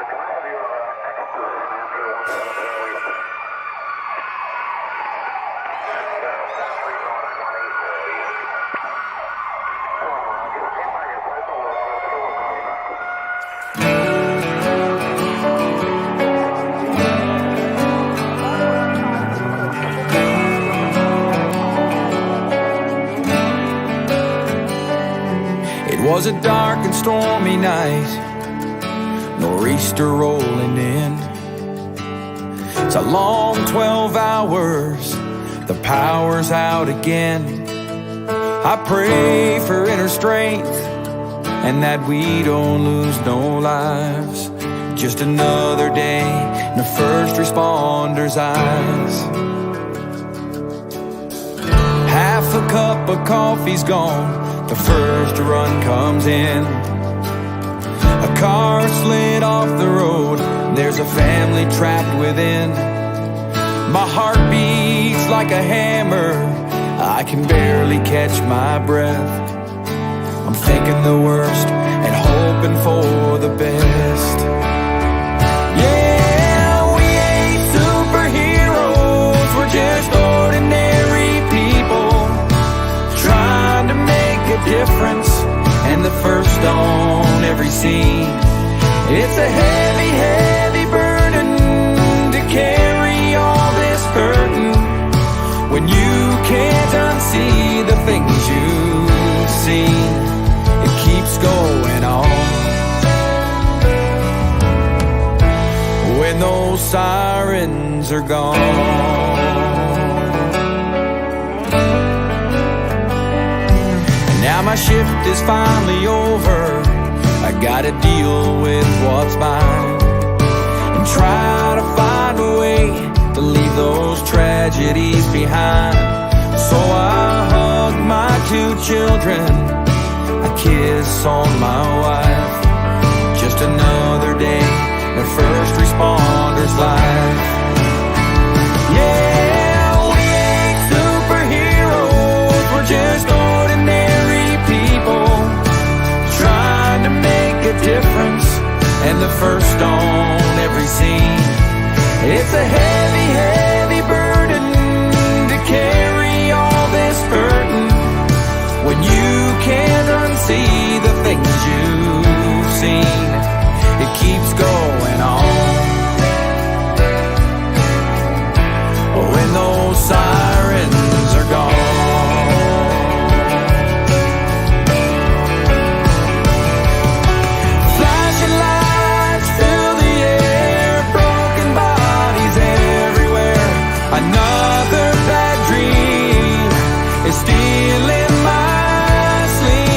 It was a dark and stormy night, nor'easter rolling in. It's a long 12 hours, the power's out again. I pray for inner strength and that we don't lose no lives. Just another day in the first responders' eyes. Half a cup of coffee's gone, the first run comes in. A car slid off the road, there's a family trapped within. My heart beats like a hammer, I can barely catch my breath. I'm thinking the worst and hoping for the best. Yeah, we ain't superheroes, we're just ordinary people trying to make a difference, and the first on every scene. It's a heavy, heavy burden to carry all this burden when you can't unsee the things you've seen. It keeps going on. When those sirens are gone. Now my shift is finally over, I gotta deal with what's mine and try to find a way to leave those tragedies behind. So I hug my 2 children, a kiss on my wife. Just another day in a first responder's life. Yeah, we ain't superheroes, we're just ordinary people trying to make a difference, and the first on every scene. It's a heavy, heavy burden to carry all this burden when you can't unsee the things you've seen. It keeps going on. When those sirens are gone. Flashing lights fill the air, broken bodies everywhere. Another bad dream is stealing my sleep.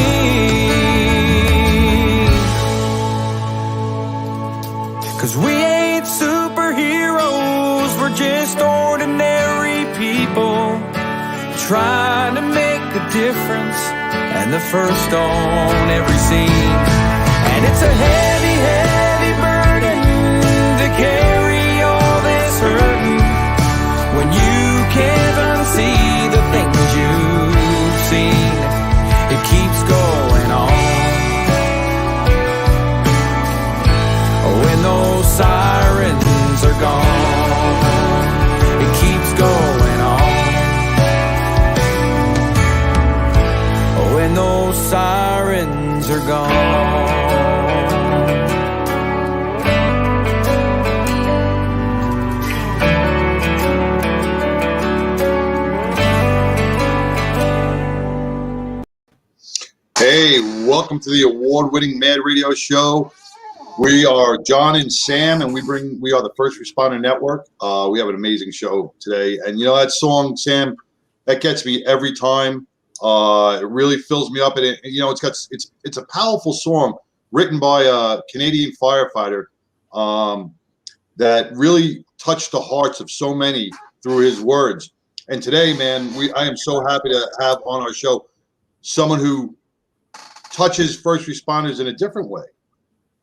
'Cause we ain't superheroes, we're just ordinary people trying to make a difference, and the first on every scene. And it's a heavy, heavy burden to carry all this hurting when you can't unsee the things you've seen. It keeps going on. When those sirens are gone, it keeps going on. When those sirens are gone. Hey, welcome to the award-winning Mad Radio Show. We are John and Sam, and we are the First Responder Network. We have an amazing show today, and you know that song, Sam, that gets me every time. It really fills me up, and it's a powerful song written by a Canadian firefighter that really touched the hearts of so many through his words. And today, man, I am so happy to have on our show someone who touches first responders in a different way.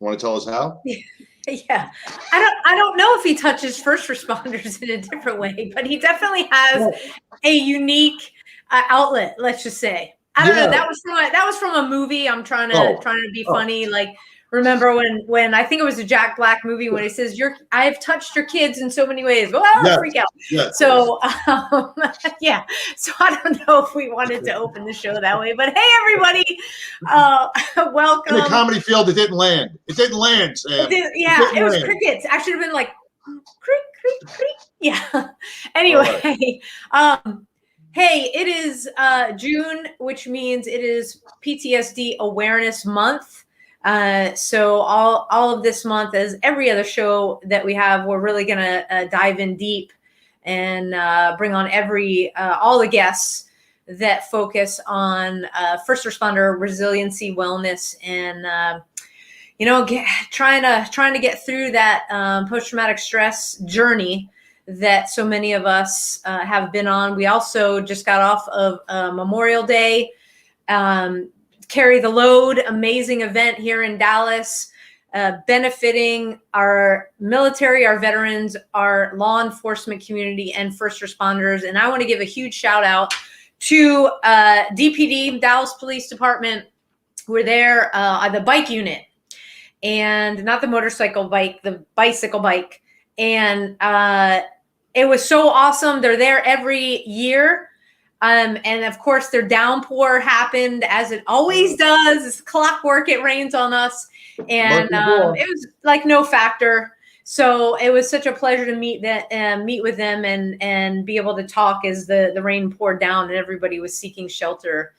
Want to tell us how? Yeah, I don't know if he touches first responders in a different way, but he definitely has a unique outlet. Let's just say. I don't know. That was from a movie. I'm trying to be funny, like remember when I think it was a Jack Black movie when he says, I have touched your kids in so many ways. Well, Yes. freak out. Yes. So, yeah. So I don't know if we wanted to open the show that way, but hey, everybody, welcome. In the comedy field, it didn't land. It didn't land, Sam. It was crickets. I should have been like, creak, creak, creak. Yeah. Anyway, hey, it is June, which means it is PTSD Awareness Month. So all of this month, as every other show that we have, we're really going to dive in deep and bring on all the guests that focus on first responder resiliency, wellness, and trying to get through that post-traumatic stress journey that so many of us have been on. We also just got off of Memorial Day. Carry the Load, amazing event here in Dallas, benefiting our military, our veterans, our law enforcement community, and first responders. And I want to give a huge shout out to DPD, Dallas Police Department. We're there, the bike unit, and not the motorcycle bike, the bicycle bike. And it was so awesome. They're there every year. And of course, their downpour happened, as it always does. It's clockwork. It rains on us. And it was like no factor. So it was such a pleasure to meet with them and be able to talk as the rain poured down and everybody was seeking shelter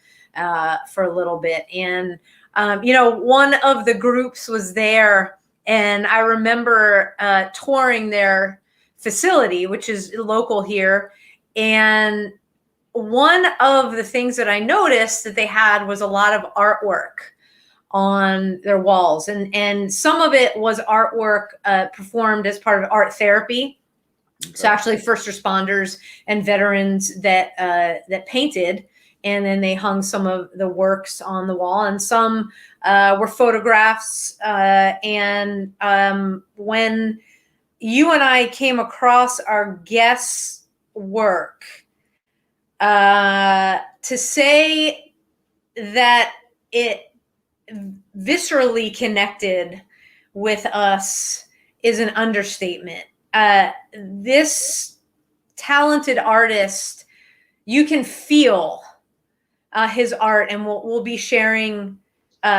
for a little bit. And, one of the groups was there, and I remember touring their facility, which is local here. And one of the things that I noticed that they had was a lot of artwork on their walls. And some of it was artwork performed as part of art therapy. Okay. So actually first responders and veterans that painted, and then they hung some of the works on the wall, and some were photographs. And when you and I came across our guests' work, to say that it viscerally connected with us is an understatement. This talented artist, you can feel his art, and we'll be sharing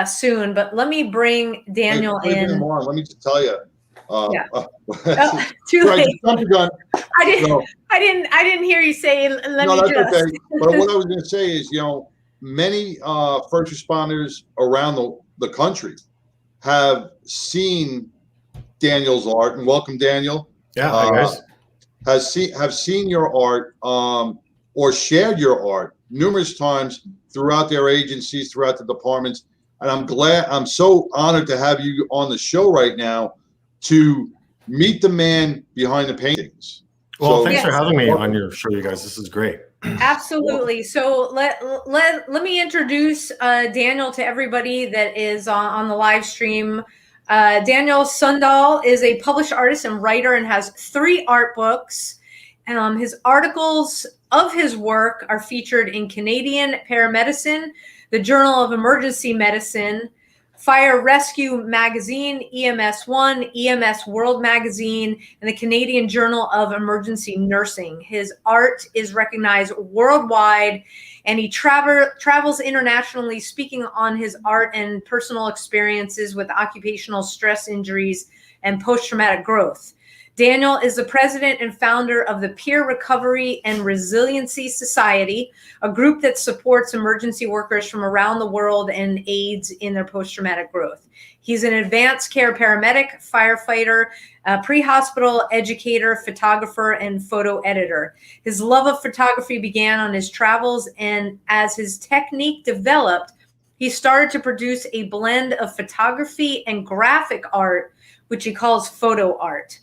soon. But let me bring Daniel in. Let me just tell you. Too late. I didn't hear you say. That's okay. But what I was going to say is, many first responders around the country have seen Daniel's art, and welcome, Daniel. Yeah, hi guys. Have seen your art or shared your art numerous times throughout their agencies, throughout the departments, and I'm so honored to have you on the show right now to meet the man behind the paintings. Well, thanks for having me on your show, you guys. This is great. Absolutely. So let me introduce Daniel to everybody that is on the live stream. Daniel Sundahl is a published artist and writer and has 3 art books. His articles of his work are featured in Canadian Paramedicine, the Journal of Emergency Medicine, Fire Rescue Magazine, EMS1, EMS World Magazine, and the Canadian Journal of Emergency Nursing. His art is recognized worldwide, and he travels internationally speaking on his art and personal experiences with occupational stress injuries and post-traumatic growth. Daniel is the president and founder of the Peer Recovery and Resiliency Society, a group that supports emergency workers from around the world and aids in their post-traumatic growth. He's an advanced care paramedic, firefighter, pre-hospital educator, photographer, and photo editor. His love of photography began on his travels, and as his technique developed, he started to produce a blend of photography and graphic art, which he calls photo art.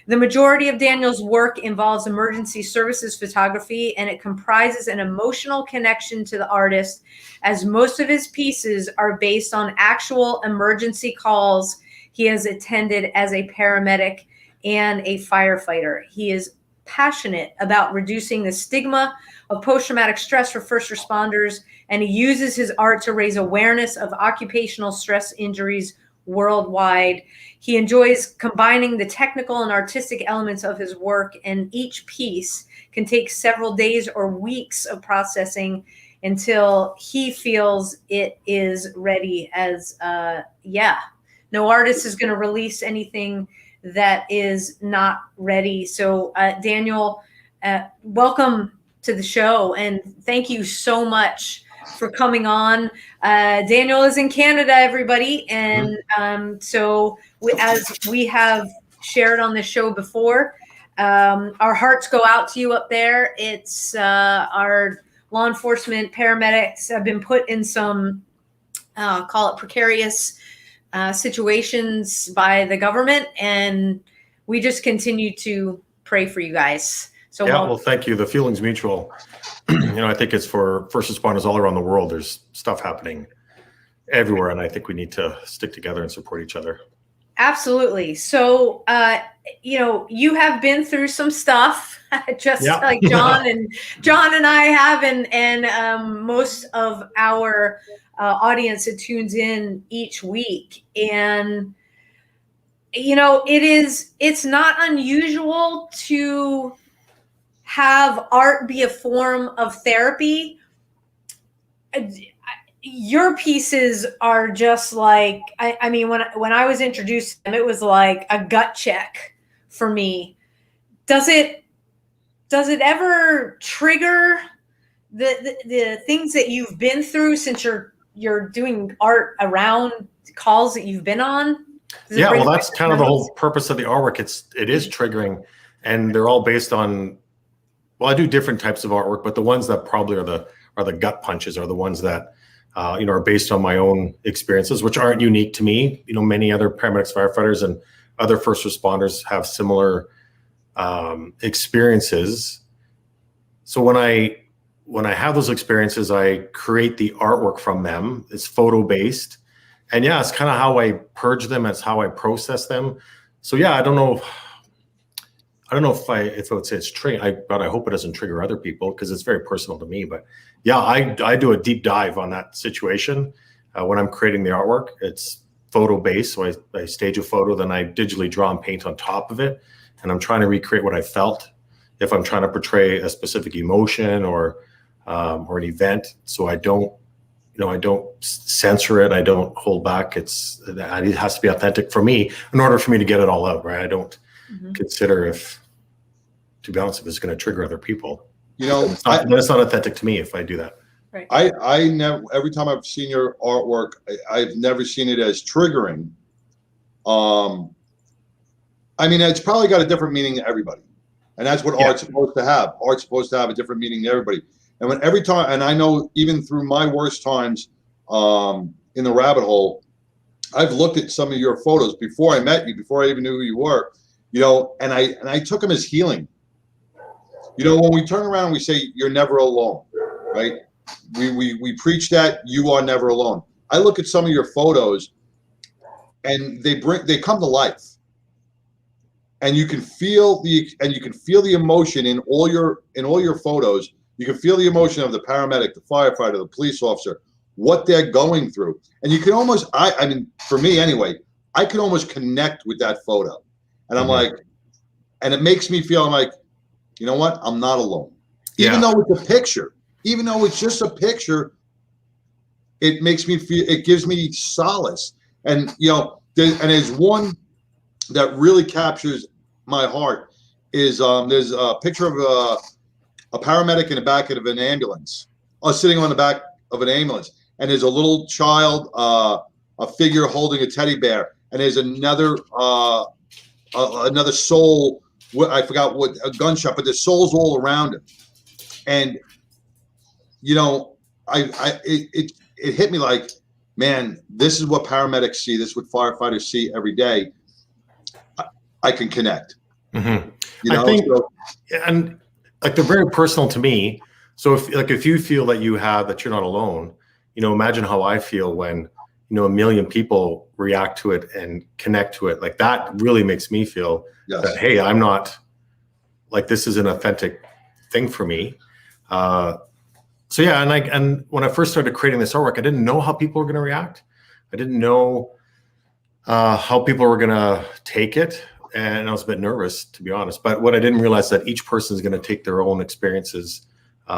The majority of Daniel's work involves emergency services photography, and it comprises an emotional connection to the artist, as most of his pieces are based on actual emergency calls he has attended as a paramedic and a firefighter. He is passionate about reducing the stigma of post-traumatic stress for first responders, and he uses his art to raise awareness of occupational stress injuries worldwide. He enjoys combining the technical and artistic elements of his work, and each piece can take several days or weeks of processing until he feels it is ready. As no artist is going to release anything that is not ready. So Daniel, welcome to the show, and thank you so much for coming on. Daniel is in Canada, everybody, and so as we have shared on this show before, our hearts go out to you up there. It's our law enforcement paramedics have been put in some call it precarious situations by the government, and we just continue to pray for you guys. So well, thank you. The feeling's mutual. I think it's for first responders all around the world. There's stuff happening everywhere, and I think we need to stick together and support each other. Absolutely. So, you have been through some stuff, just like John and I have, and most of our audience that tunes in each week. And, it's not unusual to have art be a form of therapy. Your pieces are just like, I mean, when I was introduced to them, it was like a gut check for me. Does it ever trigger the things that you've been through since you're doing art around calls that you've been on? Well, that's kind of the whole purpose of the artwork. It is triggering, and they're all based on, well, I do different types of artwork, but the ones that probably are the gut punches are the ones that are based on my own experiences, which aren't unique to me. Many other paramedics, firefighters, and other first responders have similar experiences. So when I have those experiences, I create the artwork from them. It's photo based, and it's kind of how I purge them. It's how I process them. So I don't know if I would say it's triggering, but I hope it doesn't trigger other people because it's very personal to me. But I do a deep dive on that situation when I'm creating the artwork. It's photo based, so I stage a photo, then I digitally draw and paint on top of it, and I'm trying to recreate what I felt. If I'm trying to portray a specific emotion or an event, so I don't censor it. I don't hold back. It has to be authentic for me in order for me to get it all out, right? I don't consider to be honest, if it's going to trigger other people. It's not authentic to me if I do that. Right. I never, every time I've seen your artwork, I've never seen it as triggering. I mean, it's probably got a different meaning to everybody. And that's what art's supposed to have. Art's supposed to have a different meaning to everybody. And every time, and I know even through my worst times in the rabbit hole, I've looked at some of your photos before I met you, before I even knew who you were, and I took them as healing. When we turn around and we say, you're never alone, right? We preach that you are never alone. I look at some of your photos and they come to life. And you can feel the emotion in all your photos. You can feel the emotion of the paramedic, the firefighter, the police officer, what they're going through. And you can almost, I mean, for me anyway, I can almost connect with that photo. And I'm like, and it makes me feel like, you know what? I'm not alone. Even though it's a picture, even though it's just a picture, it makes me feel, it gives me solace. And, there's one that really captures my heart is there's a picture of a paramedic in the back of an ambulance, sitting on the back of an ambulance, and there's a little child, a figure holding a teddy bear, and there's another soul. I forgot what, a gunshot, but there's souls all around him, and it hit me like, man, this is what paramedics see. This is what firefighters see every day. I can connect. I think, and like they're very personal to me. So if you feel that you're not alone, imagine how I feel when a million people react to it and connect to it. Like that really makes me feel that, hey, I'm not, like, this is an authentic thing for me. And when I first started creating this artwork, I didn't know how people were going to react. I didn't know how people were going to take it. And I was a bit nervous, to be honest. But what I didn't realize that each person is going to take their own experiences. They're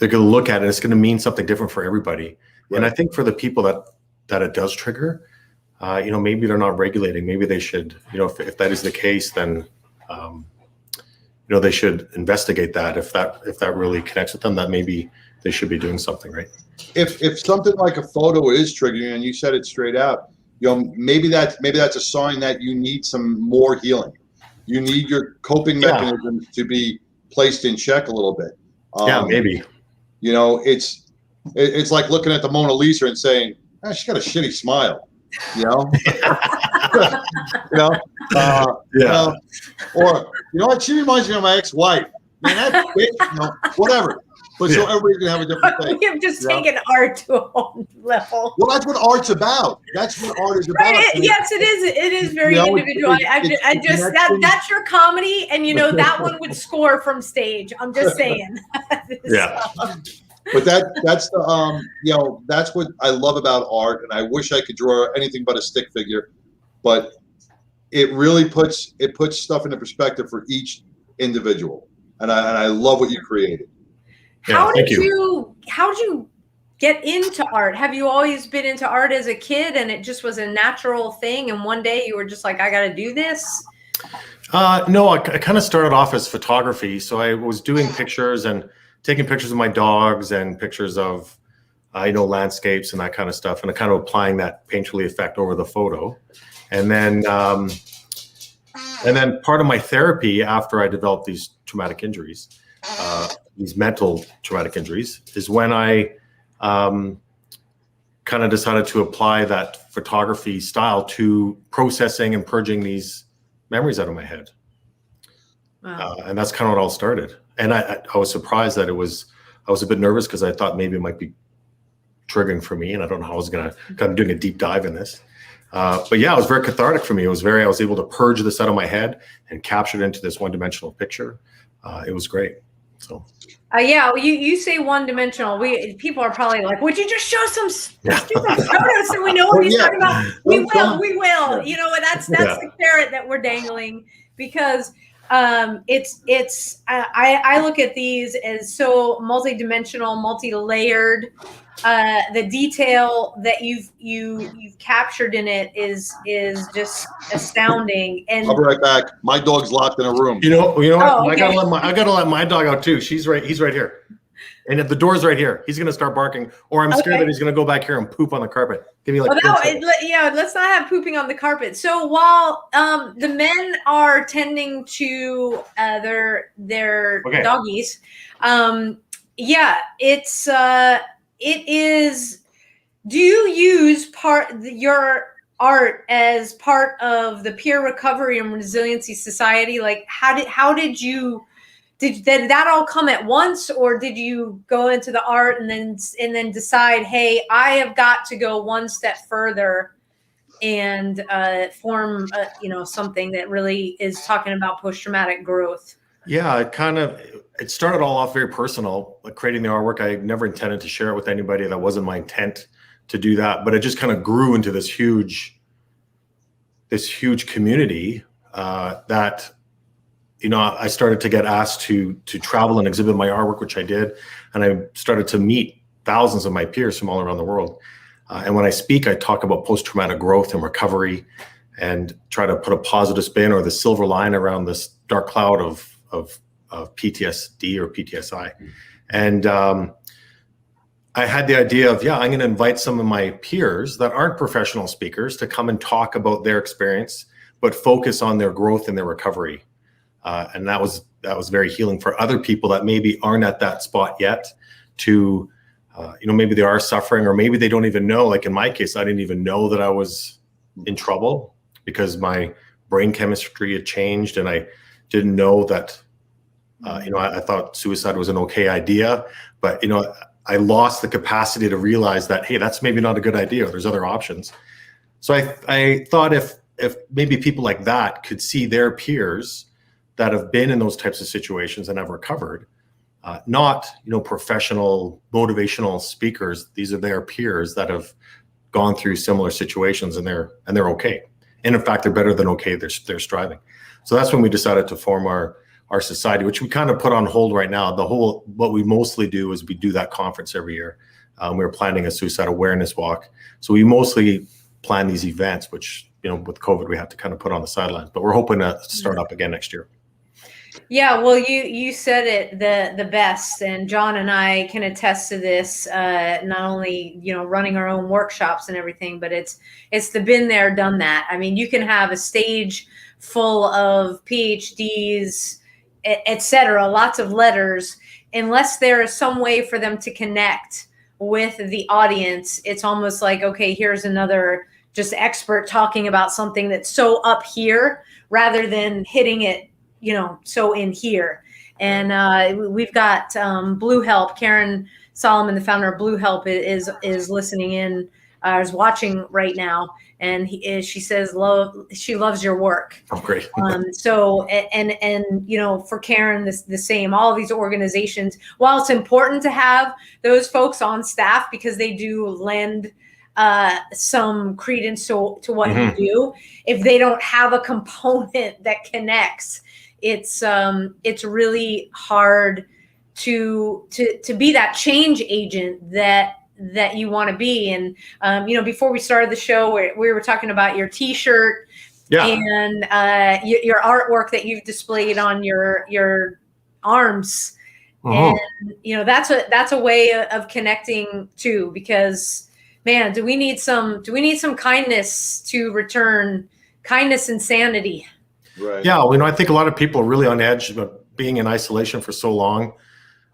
going to look at it. It's going to mean something different for everybody. Right. And I think for the people that it does trigger, maybe they're not regulating. Maybe they should, if that is the case, then, they should investigate that. If that really connects with them, that maybe they should be doing something, right? If something like a photo is triggering, and you said it straight out, maybe that's a sign that you need some more healing. You need your coping mechanisms to be placed in check a little bit. Maybe. It's like looking at the Mona Lisa and saying, she's got a shitty smile. Or what? She reminds me of my ex-wife. Man, that bitch, whatever. But so everybody's gonna have a different thing. We have just taken art to a whole level. Well, that's what art's about. That's what art is about. Right. Yes, it is. It is very individual. That's your comedy, and that one would score from stage. I'm just saying. Yeah. But that's the that's what I love about art, and I wish I could draw anything but a stick figure, but it really puts stuff into perspective for each individual, and I love what you created. How did you get into art? Have you always been into art as a kid, and it just was a natural thing, and one day you were just like, I got to do this? No, I kind of started off as photography, so I was doing pictures and taking pictures of my dogs and pictures of, landscapes and that kind of stuff, and kind of applying that painterly effect over the photo. And then part of my therapy after I developed these traumatic injuries, these mental traumatic injuries, is when I kind of decided to apply that photography style to processing and purging these memories out of my head. Wow. And that's kind of what all started. And I was surprised that I was a bit nervous because I thought maybe it might be triggering for me, and I don't know how I was going to kind of doing a deep dive in this. But yeah, it was very cathartic for me. I was able to purge this out of my head and capture it into this one-dimensional picture. It was great. So. You say one-dimensional. People are probably like, would you just show some stupid photos so we know what he's talking about? We will. That's the carrot that we're dangling, because I look at these as so multi-dimensional, multi-layered. The detail that you've captured in it is just astounding. And I'll be right back. My dog's locked in a room. You know what? Oh, okay. I gotta let my dog out too. He's right here. And if the door's right here, he's gonna start barking, or I'm scared that he's gonna go back here and poop on the carpet. Give me let's not have pooping on the carpet. So while the men are tending to their doggies, it is. Do you use your art as part of the Peer Recovery and Resiliency Society? Like, did that all come at once, or did you go into the art and then decide, hey, I have got to go one step further and form something that really is talking about post-traumatic growth? Yeah, it started all off very personal, like creating the artwork. I never intended to share it with anybody. That wasn't my intent to do that, but it just kind of grew into this huge community that, I started to get asked to travel and exhibit my artwork, which I did. And I started to meet thousands of my peers from all around the world. And when I speak, I talk about post-traumatic growth and recovery, and try to put a positive spin or the silver line around this dark cloud of PTSD or PTSI. And I had the idea of, I'm going to invite some of my peers that aren't professional speakers to come and talk about their experience, but focus on their growth and their recovery. And that was very healing for other people that maybe aren't at that spot yet to, maybe they are suffering, or maybe they don't even know. Like in my case, I didn't even know that I was in trouble because my brain chemistry had changed, and I didn't know that, I thought suicide was an okay idea, but, I lost the capacity to realize that, hey, that's maybe not a good idea. There's other options. So I thought if maybe people like that could see their peers that have been in those types of situations and have recovered, not, professional motivational speakers. These are their peers that have gone through similar situations, and they're okay. And in fact, they're better than okay. They're striving. So that's when we decided to form our society, which we kind of put on hold right now. What we mostly do is we do that conference every year. We're planning a suicide awareness walk. So we mostly plan these events, which, with COVID, we have to kind of put on the sidelines, but we're hoping to start up again next year. Yeah, well, you said it the best, and John and I can attest to this. Not only running our own workshops and everything, but it's the been there, done that. I mean, you can have a stage full of PhDs, etc., lots of letters, unless there is some way for them to connect with the audience. It's almost like, okay, here's another just expert talking about something that's so up here, rather than hitting it so in here. And we've got Blue Help. Karen Solomon, the founder of Blue Help, is listening in, is watching right now, and she says she loves your work. Oh, great. So for Karen, the same. All of these organizations, while it's important to have those folks on staff because they do lend some credence to what you do, if they don't have a component that connects, it's really hard to be that change agent that you want to be. And before we started the show, we were talking about your T-shirt, and your artwork that you've displayed on your arms, and that's a way of connecting too. Because man, do we need some kindness to return, kindness and sanity. Right. Yeah, I think a lot of people are really on edge about being in isolation for so long.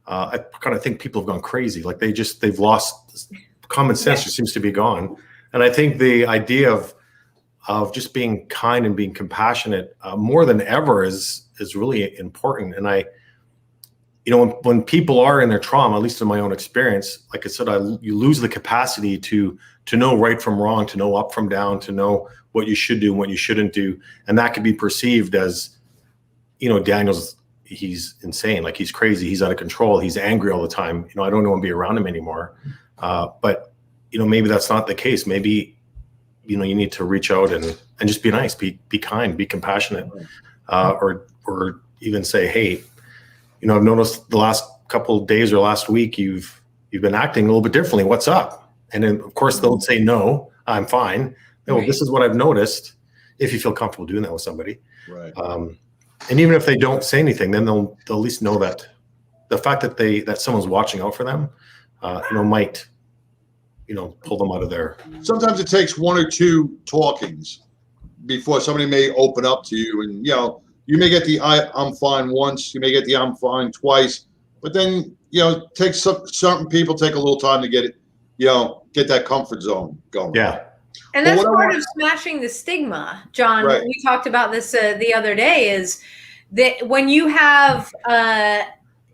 I kind of think people have gone crazy. Like they've lost common sense. Just seems to be gone. And I think the idea of just being kind and being compassionate more than ever is really important. And when people are in their trauma, at least in my own experience, like I said, you lose the capacity to know right from wrong, to know up from down, to know what you should do and what you shouldn't do. And that could be perceived as, he's insane, like he's crazy, he's out of control, he's angry all the time. I don't want to be around him anymore. But maybe that's not the case. Maybe, you need to reach out and just be nice, be kind, be compassionate, or even say, hey, I've noticed the last couple of days or last week, you've been acting a little bit differently. What's up? And then of course they'll say, no, I'm fine. No, this is what I've noticed. If you feel comfortable doing that with somebody. Right. And even if they don't say anything, then they'll at least know that the fact that someone's watching out for them, might, pull them out of there. Sometimes it takes one or two talkings before somebody may open up to you, and you may get the I'm fine once, you may get the I'm fine twice, but then takes certain people take a little time to get it, get that comfort zone going. Yeah. And that's part of smashing the stigma, John. Right. We talked about this the other day, is that when you have,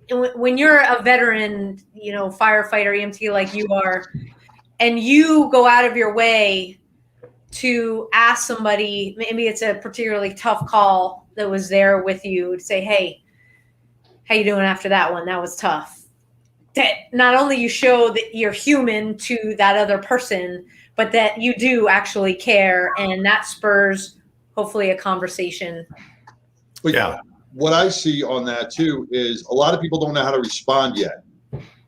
when you're a veteran, firefighter, EMT like you are, and you go out of your way to ask somebody, maybe it's a particularly tough call that was there with you, to say, hey, how you doing after that one? That was tough. That not only you show that you're human to that other person, but that you do actually care, and that spurs hopefully a conversation. But yeah, what I see on that too is a lot of people don't know how to respond yet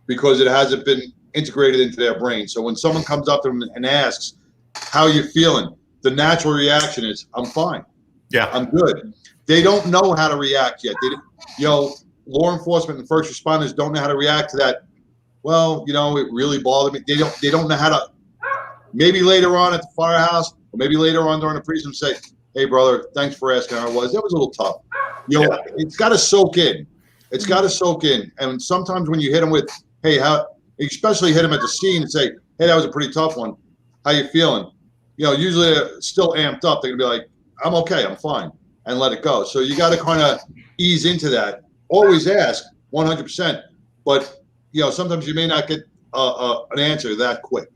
because it hasn't been integrated into their brain. So when someone comes up to them and asks, how you feeling? The natural reaction is, I'm fine. Yeah, I'm good. They don't know how to react yet. Law enforcement and first responders don't know how to react to that. Well, it really bothered me. They don't know how to. Maybe later on at the firehouse, or maybe later on during the precinct, say, "Hey, brother, thanks for asking how it was. That was a little tough." It's got to soak in. It's got to soak in. And sometimes when you hit them with, "Hey, how?" Especially hit them at the scene and say, "Hey, that was a pretty tough one. How you feeling?" Usually they're still amped up. They're gonna be like, "I'm okay. I'm fine," and let it go. So you got to kind of ease into that. Always ask 100%, but sometimes you may not get an answer that quick.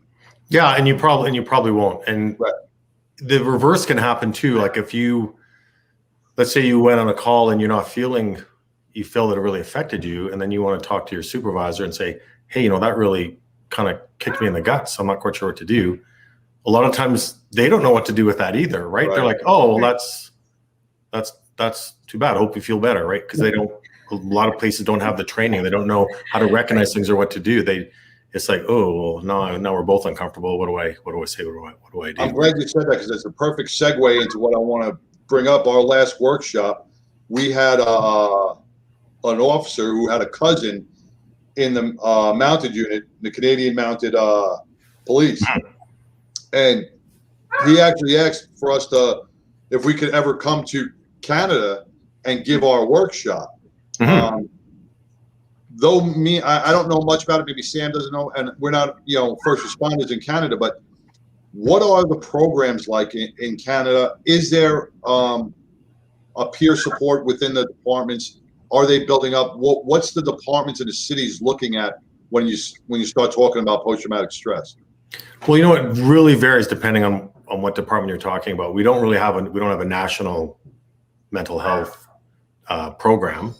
Yeah, and you probably won't. And right. The reverse can happen too. Like if let's say you went on a call and you feel that it really affected you, and then you want to talk to your supervisor and say, hey, that really kind of kicked me in the guts. I'm not quite sure what to do. a lot of times they don't know what to do with that either, right? They're like, oh, that's too bad. I hope you feel better, right? Because they don't. A lot of places don't have the training. They don't know how to recognize things or what to do. It's like, oh, well, now we're both uncomfortable. What do I say? What do I do? I'm glad you said that, because it's a perfect segue into what I want to bring up. Our last workshop, we had an officer who had a cousin in the mounted unit, the Canadian Mounted Police, and he actually asked for us if we could ever come to Canada and give our workshop. Though I don't know much about it. Maybe Sam doesn't know, and we're not, first responders in Canada. But what are the programs like in Canada? Is there a peer support within the departments? Are they building up? What's the departments in the cities looking at when you start talking about post-traumatic stress? Well, it really varies depending on what department you're talking about. We don't have a national mental health program.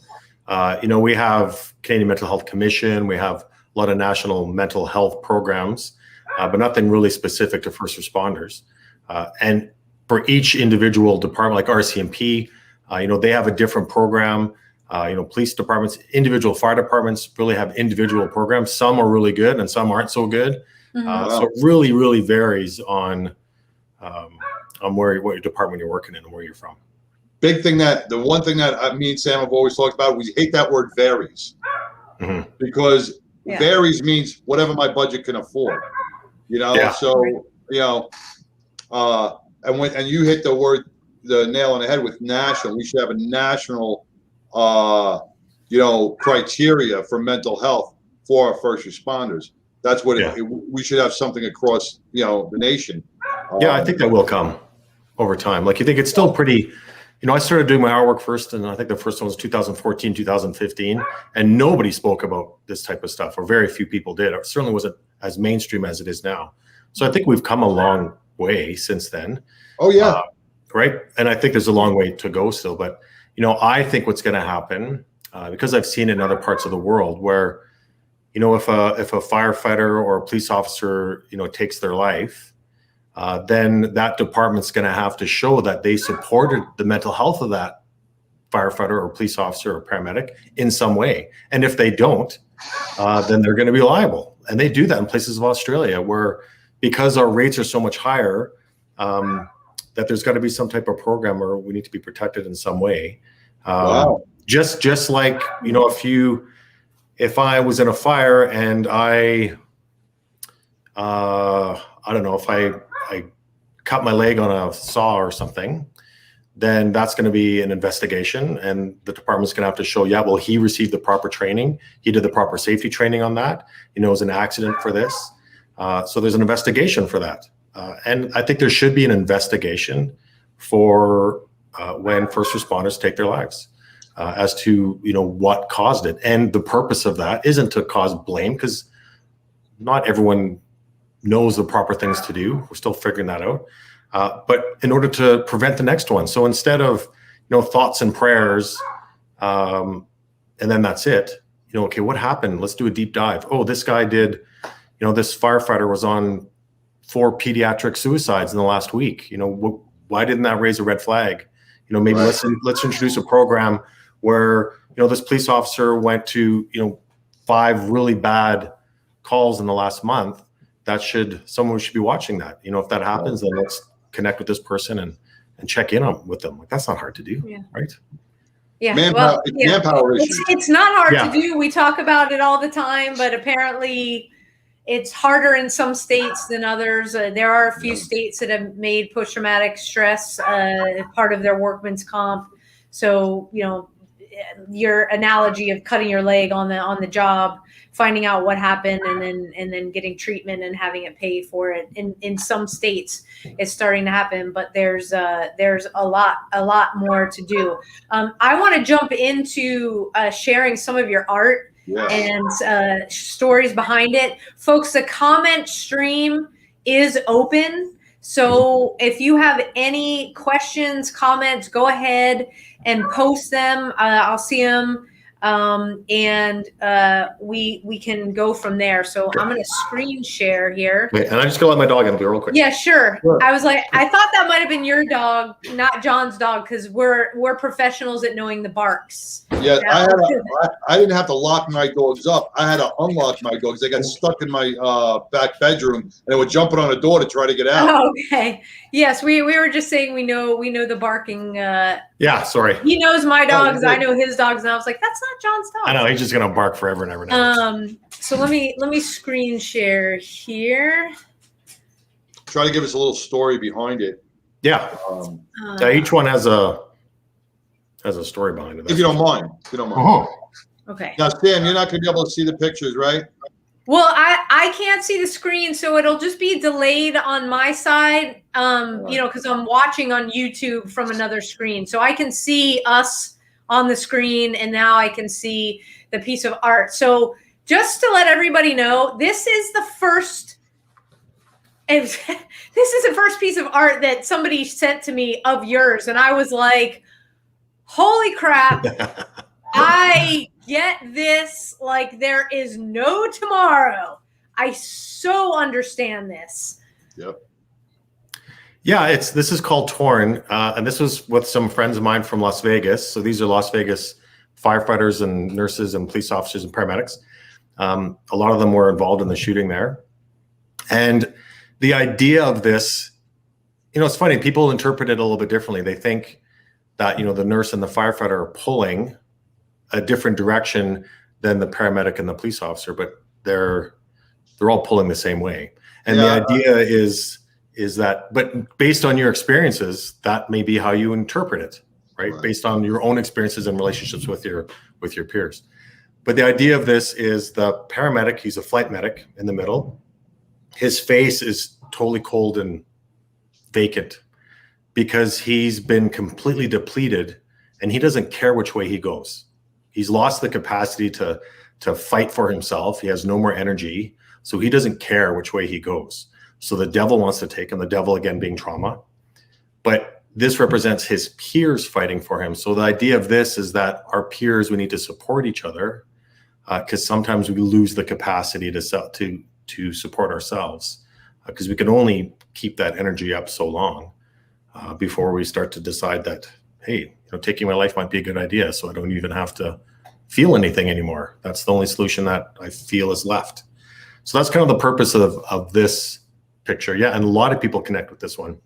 We have Canadian Mental Health Commission. We have a lot of national mental health programs, but nothing really specific to first responders. And for each individual department, like RCMP, they have a different program. Police departments, individual fire departments really have individual programs. Some are really good and some aren't so good. So it really, really varies on what your department you're working in and where you're from. Big thing the one thing that me and Sam have always talked about, we hate that word varies, because varies means whatever my budget can afford, So, and you hit the nail on the head with national. We should have a national, criteria for mental health for our first responders. That's what we should have something across, the nation. I think that will come over time. Like, you think it's still pretty. I started doing my artwork first, and I think the first one was 2014, 2015, and nobody spoke about this type of stuff, or very few people did. It certainly wasn't as mainstream as it is now. So I think we've come a long way since then. Oh, yeah. Right? And I think there's a long way to go still. But, I think what's going to happen, because I've seen it in other parts of the world where, if a firefighter or a police officer, takes their life, then that department's going to have to show that they supported the mental health of that firefighter or police officer or paramedic in some way. And if they don't, then they're going to be liable. And they do that in places of Australia where, because our rates are so much higher, that there's got to be some type of program where we need to be protected in some way. Just like, if I was in a fire and I don't know, if I cut my leg on a saw or something, then that's going to be an investigation, and the department's going to have to show, he received the proper training. He did the proper safety training on that. It was an accident for this. So there's an investigation for that. And I think there should be an investigation for when first responders take their lives, as to, what caused it. And the purpose of that isn't to cause blame, because not everyone knows the proper things to do. We're still figuring that out. But in order to prevent the next one. So instead of, thoughts and prayers, and then that's it, okay, what happened? Let's do a deep dive. Oh, this guy did, this firefighter was on 4 pediatric suicides in the last week. Why didn't that raise a red flag? Maybe let's introduce a program where, this police officer went to, 5 really bad calls in the last month. Someone should be watching that. If that happens, then let's connect with this person and check in with them. Like, that's not hard to do, right? Yeah, manpower issue. It's not hard to do. We talk about it all the time, but apparently it's harder in some states than others. There are a few states that have made post-traumatic stress part of their workman's comp. So, your analogy of cutting your leg on the job, finding out what happened, and then getting treatment and having it pay for it. In some states, it's starting to happen, but there's a lot more to do. I want to jump into sharing some of your art and stories behind it, folks. The comment stream is open. So if you have any questions, comments, go ahead and post them. I'll see them. and we can go from there. So I'm going to screen share here. Wait, and I just go let my dog in real quick. Yeah, sure. I was like, I thought that might have been your dog, not John's dog, because we're professionals at knowing the barks. Yeah, I didn't have to lock my dogs up. I had to unlock my dogs. They got stuck in my back bedroom, and they were jumping on the door to try to get out. Oh, okay. Yes, we were just saying we know the barking. Yeah, sorry. He knows my dogs. I know his dogs, and I was like, that's not John's dog. I know he's just gonna bark forever and ever. Now. So let me screen share here. Try to give us a little story behind it. Yeah. Each one has a story behind it. If you don't mind. Okay. Now, Sam, you're not going to be able to see the pictures, right? Well, I can't see the screen, so it'll just be delayed on my side, because I'm watching on YouTube from another screen. So I can see us on the screen, and now I can see the piece of art. So just to let everybody know, this is the first piece of art that somebody sent to me of yours, and I was like, holy crap. I get this like there is no tomorrow. I so understand this. Yep. Yeah, this is called Torn, and this was with some friends of mine from Las Vegas. So these are Las Vegas firefighters and nurses and police officers and paramedics. A lot of them were involved in the shooting there. And the idea of this, it's funny, people interpret it a little bit differently. They think that, the nurse and the firefighter are pulling a different direction than the paramedic and the police officer, but they're all pulling the same way. And the idea is that, but based on your experiences, that may be how you interpret it, right? Based on your own experiences and relationships with your peers. But the idea of this is the paramedic, he's a flight medic in the middle. His face is totally cold and vacant because he's been completely depleted and he doesn't care which way he goes. He's lost the capacity to fight for himself. He has no more energy. So he doesn't care which way he goes. So the devil wants to take him, the devil again being trauma. But this represents his peers fighting for him. So the idea of this is that our peers, we need to support each other because sometimes we lose the capacity to support ourselves because we can only keep that energy up so long before we start to decide that, hey, taking my life might be a good idea, so I don't even have to feel anything anymore. That's the only solution that I feel is left. So that's kind of the purpose of this picture. Yeah, and a lot of people connect with this one.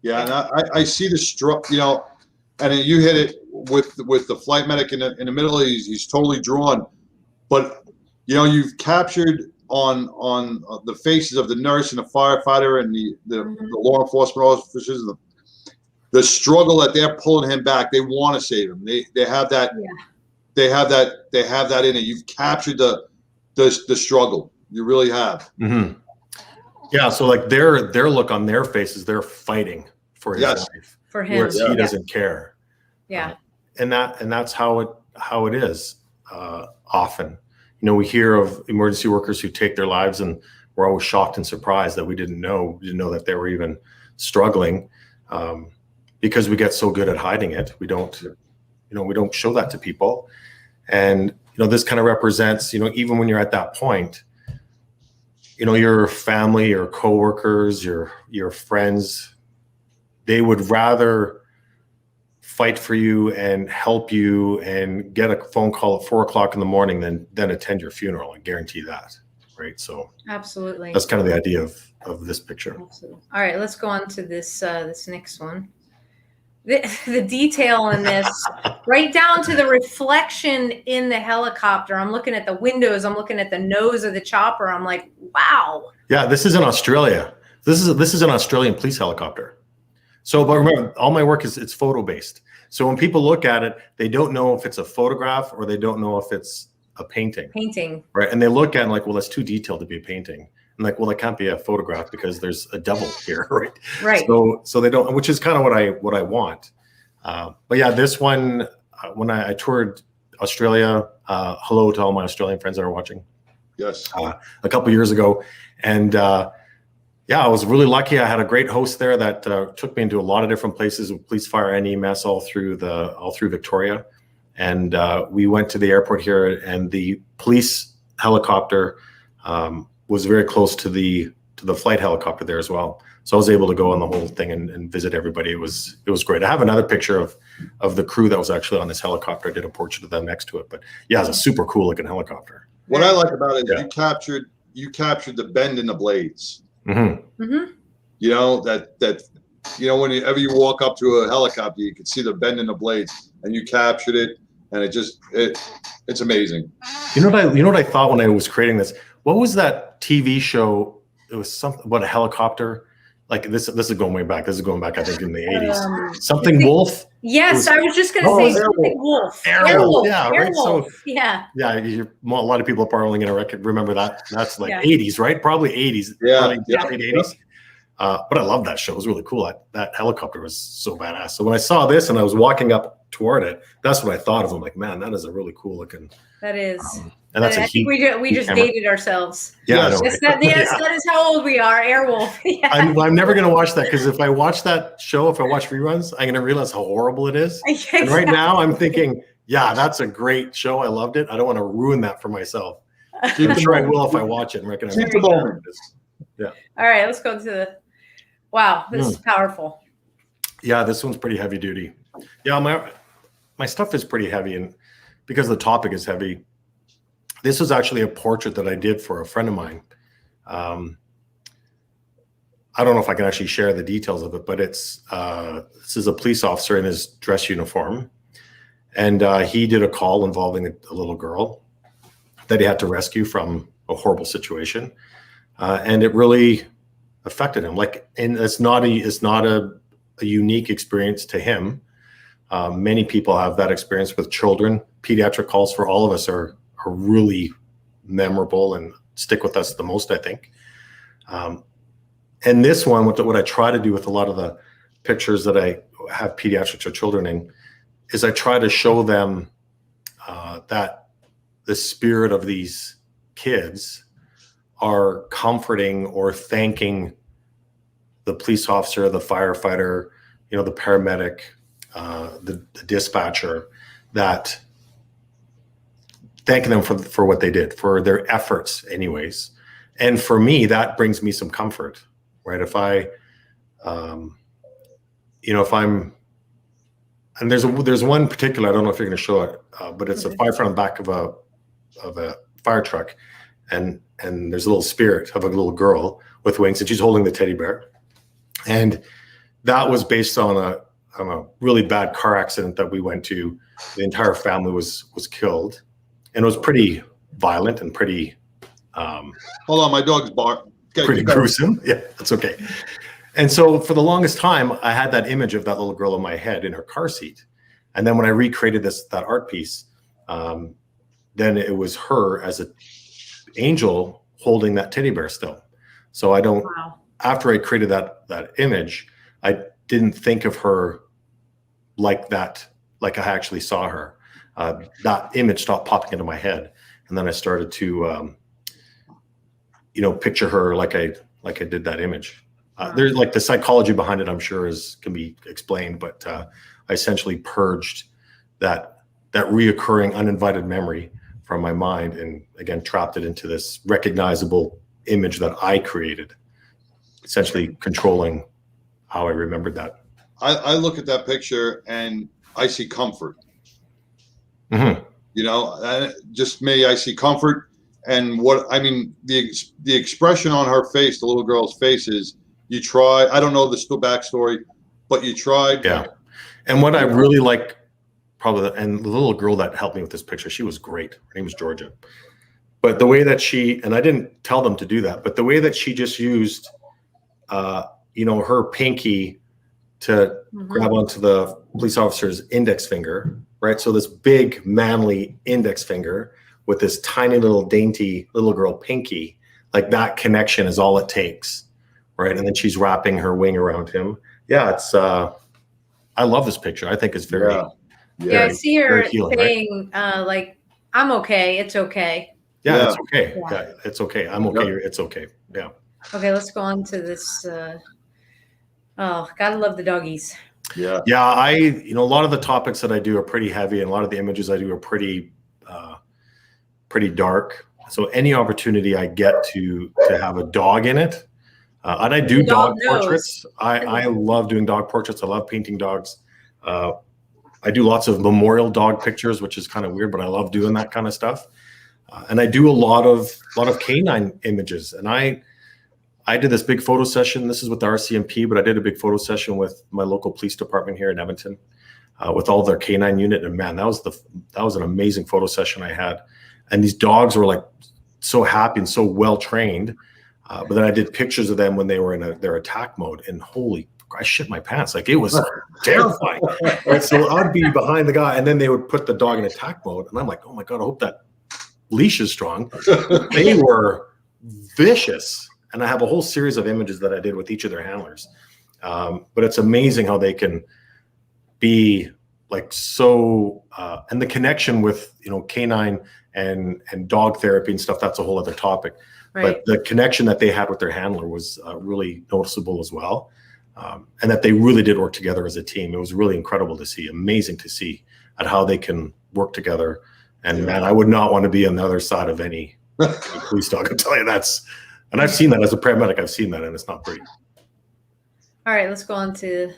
Yeah, and I see the and you hit it with the flight medic in the middle. He's totally drawn, but you've captured on the faces of the nurse and the firefighter and the law enforcement officers, the struggle that they're pulling him back. They want to save him. They have that. Yeah. They have that in it. You've captured the struggle. You really have. Mm-hmm. Yeah. So like their look on their faces, they're fighting for his life. For him. Whereas he doesn't care. Yeah. And that's how it is often. We hear of emergency workers who take their lives and we're always shocked and surprised that we didn't know that they were even struggling because we get so good at hiding it. We don't show that to people. And, this kind of represents, even when you're at that point, your family, your coworkers, your friends, they would rather fight for you and help you and get a phone call at 4:00 in the morning than attend your funeral. I guarantee that. Right. So absolutely. That's kind of the idea of this picture. Absolutely. All right, let's go on to this next one. The detail in this, right down to the reflection in the helicopter. I'm looking at the windows. I'm looking at the nose of the chopper. I'm like, wow. Yeah, this is in Australia. This is an Australian police helicopter. So, but remember, all my work it's photo based. So when people look at it, they don't know if it's a photograph or they don't know if it's a painting. Painting. Right. And they look at it like, well, that's too detailed to be a painting. I'm like, well, it can't be a photograph because there's a devil here, right? Right. So they don't, which is kind of what I want. But yeah, this one, when I toured Australia, hello to all my Australian friends that are watching. Yes. A couple years ago, and yeah, I was really lucky. I had a great host there that took me into a lot of different places with police, fire, and EMS all through Victoria, And we went to the airport here, and the police helicopter was very close to the flight helicopter there as well. So I was able to go on the whole thing and visit everybody. It was great. I have another picture of the crew that was actually on this helicopter. I did a portrait of them next to it. But yeah, it's a super cool looking helicopter. What I like about it is you captured the bend in the blades. Mm-hmm. Mm-hmm. You know, that whenever you walk up to a helicopter, you can see the bend in the blades, and you captured it, and it's amazing. You know what I thought when I was creating this? What was that TV show? It was something about a helicopter. Like this is going way back. This is going back, I think, in the 80s. Something Wolf. Yes, I was just going to say something Wolf. Airwolf. Yeah, right. Airwolf. So yeah, a lot of people are probably going to remember that. That's like 80s, right? Probably 80s. Yeah, late 80s. But I love that show. It was really cool. That helicopter was so badass. So when I saw this and I was walking up toward it, that's what I thought of. I'm like, man, that is a really cool looking. That is. And that's I think we just camera. dated ourselves. Yeah, I know, Yes, right? that is how old we are. Airwolf. Yeah. I'm never going to watch that, because if I watch that show, if I watch reruns, I'm going to realize how horrible it is. Exactly. And right now I'm thinking, yeah, that's a great show. I loved it. I don't want to ruin that for myself. I'm sure I will if I watch it and recognize Keep the moment. All right, let's go to the. Wow, this is powerful. Yeah, this one's pretty heavy duty. Yeah, my stuff is pretty heavy, and because the topic is heavy. This was actually a portrait that I did for a friend of mine. I don't know if I can actually share the details of it, but this is a police officer in his dress uniform, and he did a call involving a little girl that he had to rescue from a horrible situation, and it really affected him. And it's not a unique experience to him. Many people have that experience with children. Pediatric calls for all of us are really memorable and stick with us the most, I think. And this one, what I try to do with a lot of the pictures that I have pediatrics or children in, is I try to show them that the spirit of these kids are comforting or thanking the police officer, the firefighter, the paramedic, the dispatcher, that thanking them for what they did, for their efforts anyways. And for me, that brings me some comfort, right? If I'm, and there's one particular, I don't know if you're going to show it, but it's a firefighter on the back of a fire truck. And there's a little spirit of a little girl with wings, and she's holding the teddy bear. And that was based on a really bad car accident that we went to. The entire family was killed. And it was pretty violent and pretty. Hold on, my dog's barking. Pretty gruesome. Yeah, that's okay. And so for the longest time, I had that image of that little girl in my head in her car seat. And then when I recreated that art piece, then it was her as an angel holding that teddy bear still. So I don't. Wow. After I created that image, I didn't think of her like that, like I actually saw her. That image stopped popping into my head, and then I started to, picture her like I did that image. There's like the psychology behind it, I'm sure can be explained, but I essentially purged that reoccurring uninvited memory from my mind, and again trapped it into this recognizable image that I created, essentially controlling how I remembered that. I look at that picture and I see comfort. Mm-hmm. Just me, I see comfort. And the expression on her face, the little girl's face, is you try. I don't know the backstory, but you tried. Yeah. And what I really like, and the little girl that helped me with this picture, she was great. Her name was Georgia. But the way that and I didn't tell them to do that, but the way that she just used, her pinky to grab onto the police officer's index finger, right? So this big manly index finger with this tiny little dainty little girl pinky, like that connection is all it takes, right? And then she's wrapping her wing around him. Yeah, it's I love this picture. I think it's very yeah. I see her healing, saying like, I'm okay, it's okay. Yeah, it's okay. Yeah, it's okay. I'm okay. It's okay. Yeah. Okay, let's go on to this. Oh, gotta love the doggies. Yeah. Yeah, a lot of the topics that I do are pretty heavy, and a lot of the images I do are pretty dark. So any opportunity I get to have a dog in it, and I do dog portraits. I love doing dog portraits. I love painting dogs. I do lots of memorial dog pictures, which is kind of weird, but I love doing that kind of stuff. And I do a lot of canine images. And I did this big photo session. This is with the RCMP, but I did a big photo session with my local police department here in Edmonton, with all their canine unit. And man, that was an amazing photo session I had. And these dogs were like so happy and so well trained. But then I did pictures of them when they were in their attack mode, and I shit my pants. Like, it was terrifying. Right? So I'd be behind the guy, and then they would put the dog in attack mode, and I'm like, oh my God, I hope that leash is strong. They were vicious, and I have a whole series of images that I did with each of their handlers. But it's amazing how they can be like so, and the connection with canine and dog therapy and stuff, that's a whole other topic. Right. But the connection that they had with their handler was really noticeable as well. And that they really did work together as a team. It was really incredible to see, amazing to see at how they can work together. And man, I would not want to be on the other side of any police dog. I'll tell you and I've seen that as a paramedic. I've seen that, and it's not pretty. All right, let's go on to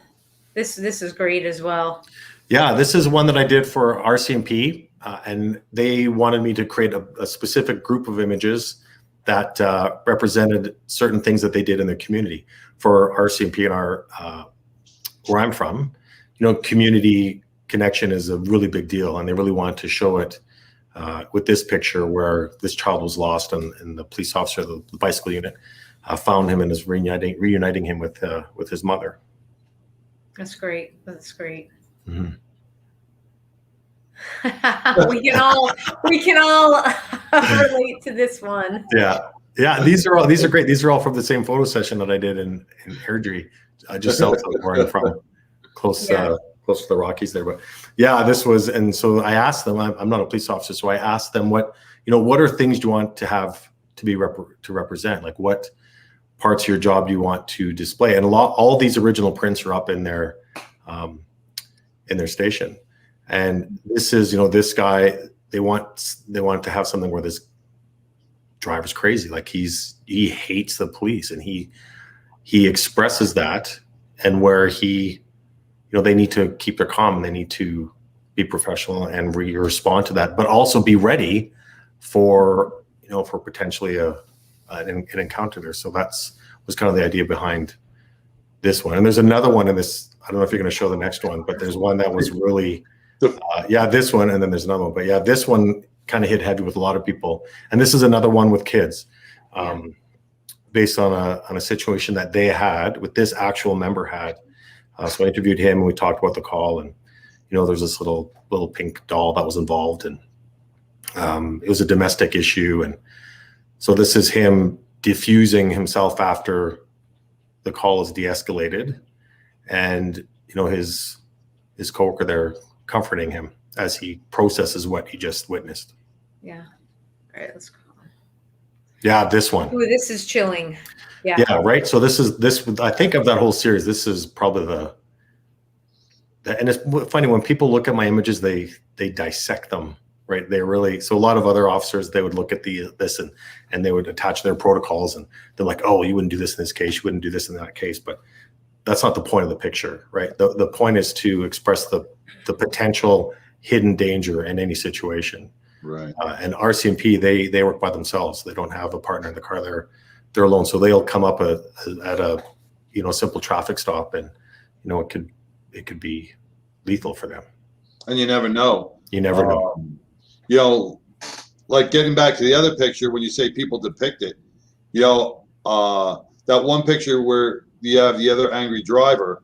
this. This is great as well. Yeah, this is one that I did for RCMP, and they wanted me to create a specific group of images that represented certain things that they did in their community. For RCMP and where I'm from, community connection is a really big deal, and they really wanted to show it with this picture where this child was lost, and the police officer, the bicycle unit, found him and is reuniting him with his mother. That's great. That's great. Mm-hmm. we can all relate to this one. Yeah, these are great. These are all from the same photo session that I did in Airdrie, just south of where I'm from, close to the Rockies there. But yeah, this was, and so I asked them. I'm not a police officer, so I asked them what are things do you want to have to represent? Like, what parts of your job do you want to display? And all these original prints are up in their station. And this is, this guy, they want to have something where this driver's crazy. Like, he hates the police, and he expresses that, and where they need to keep their calm, and they need to be professional and respond to that, but also be ready for potentially an encounter there. So was kind of the idea behind this one. And there's another one in this. I don't know if you're going to show the next one, but there's one that was really, this one, and then there's another one. But yeah, this one kind of hit heavy with a lot of people. And this is another one with kids, based on a situation that they had with this actual member had. So I interviewed him, and we talked about the call, and there's this little pink doll that was involved, and it was a domestic issue. And so this is him diffusing himself after the call is de-escalated, and his coworker there comforting him as he processes what he just witnessed. Yeah. All right, let's go. Yeah, this one. Ooh, this is chilling. Yeah. Yeah, right. So this I think of that whole series, this is probably and it's funny when people look at my images, they dissect them, right? They really, so a lot of other officers, they would look at this and they would attach their protocols, and they're like, oh, you wouldn't do this in this case, you wouldn't do this in that case. But that's not the point of the picture, right? The point is to express the potential hidden danger in any situation. Right. And RCMP, they work by themselves. They don't have a partner in the car. They're alone. So they'll come up at a simple traffic stop, and it could be lethal for them. And you never know. You never know. Like getting back to the other picture, when you say people depict it, that one picture where you have the other angry driver,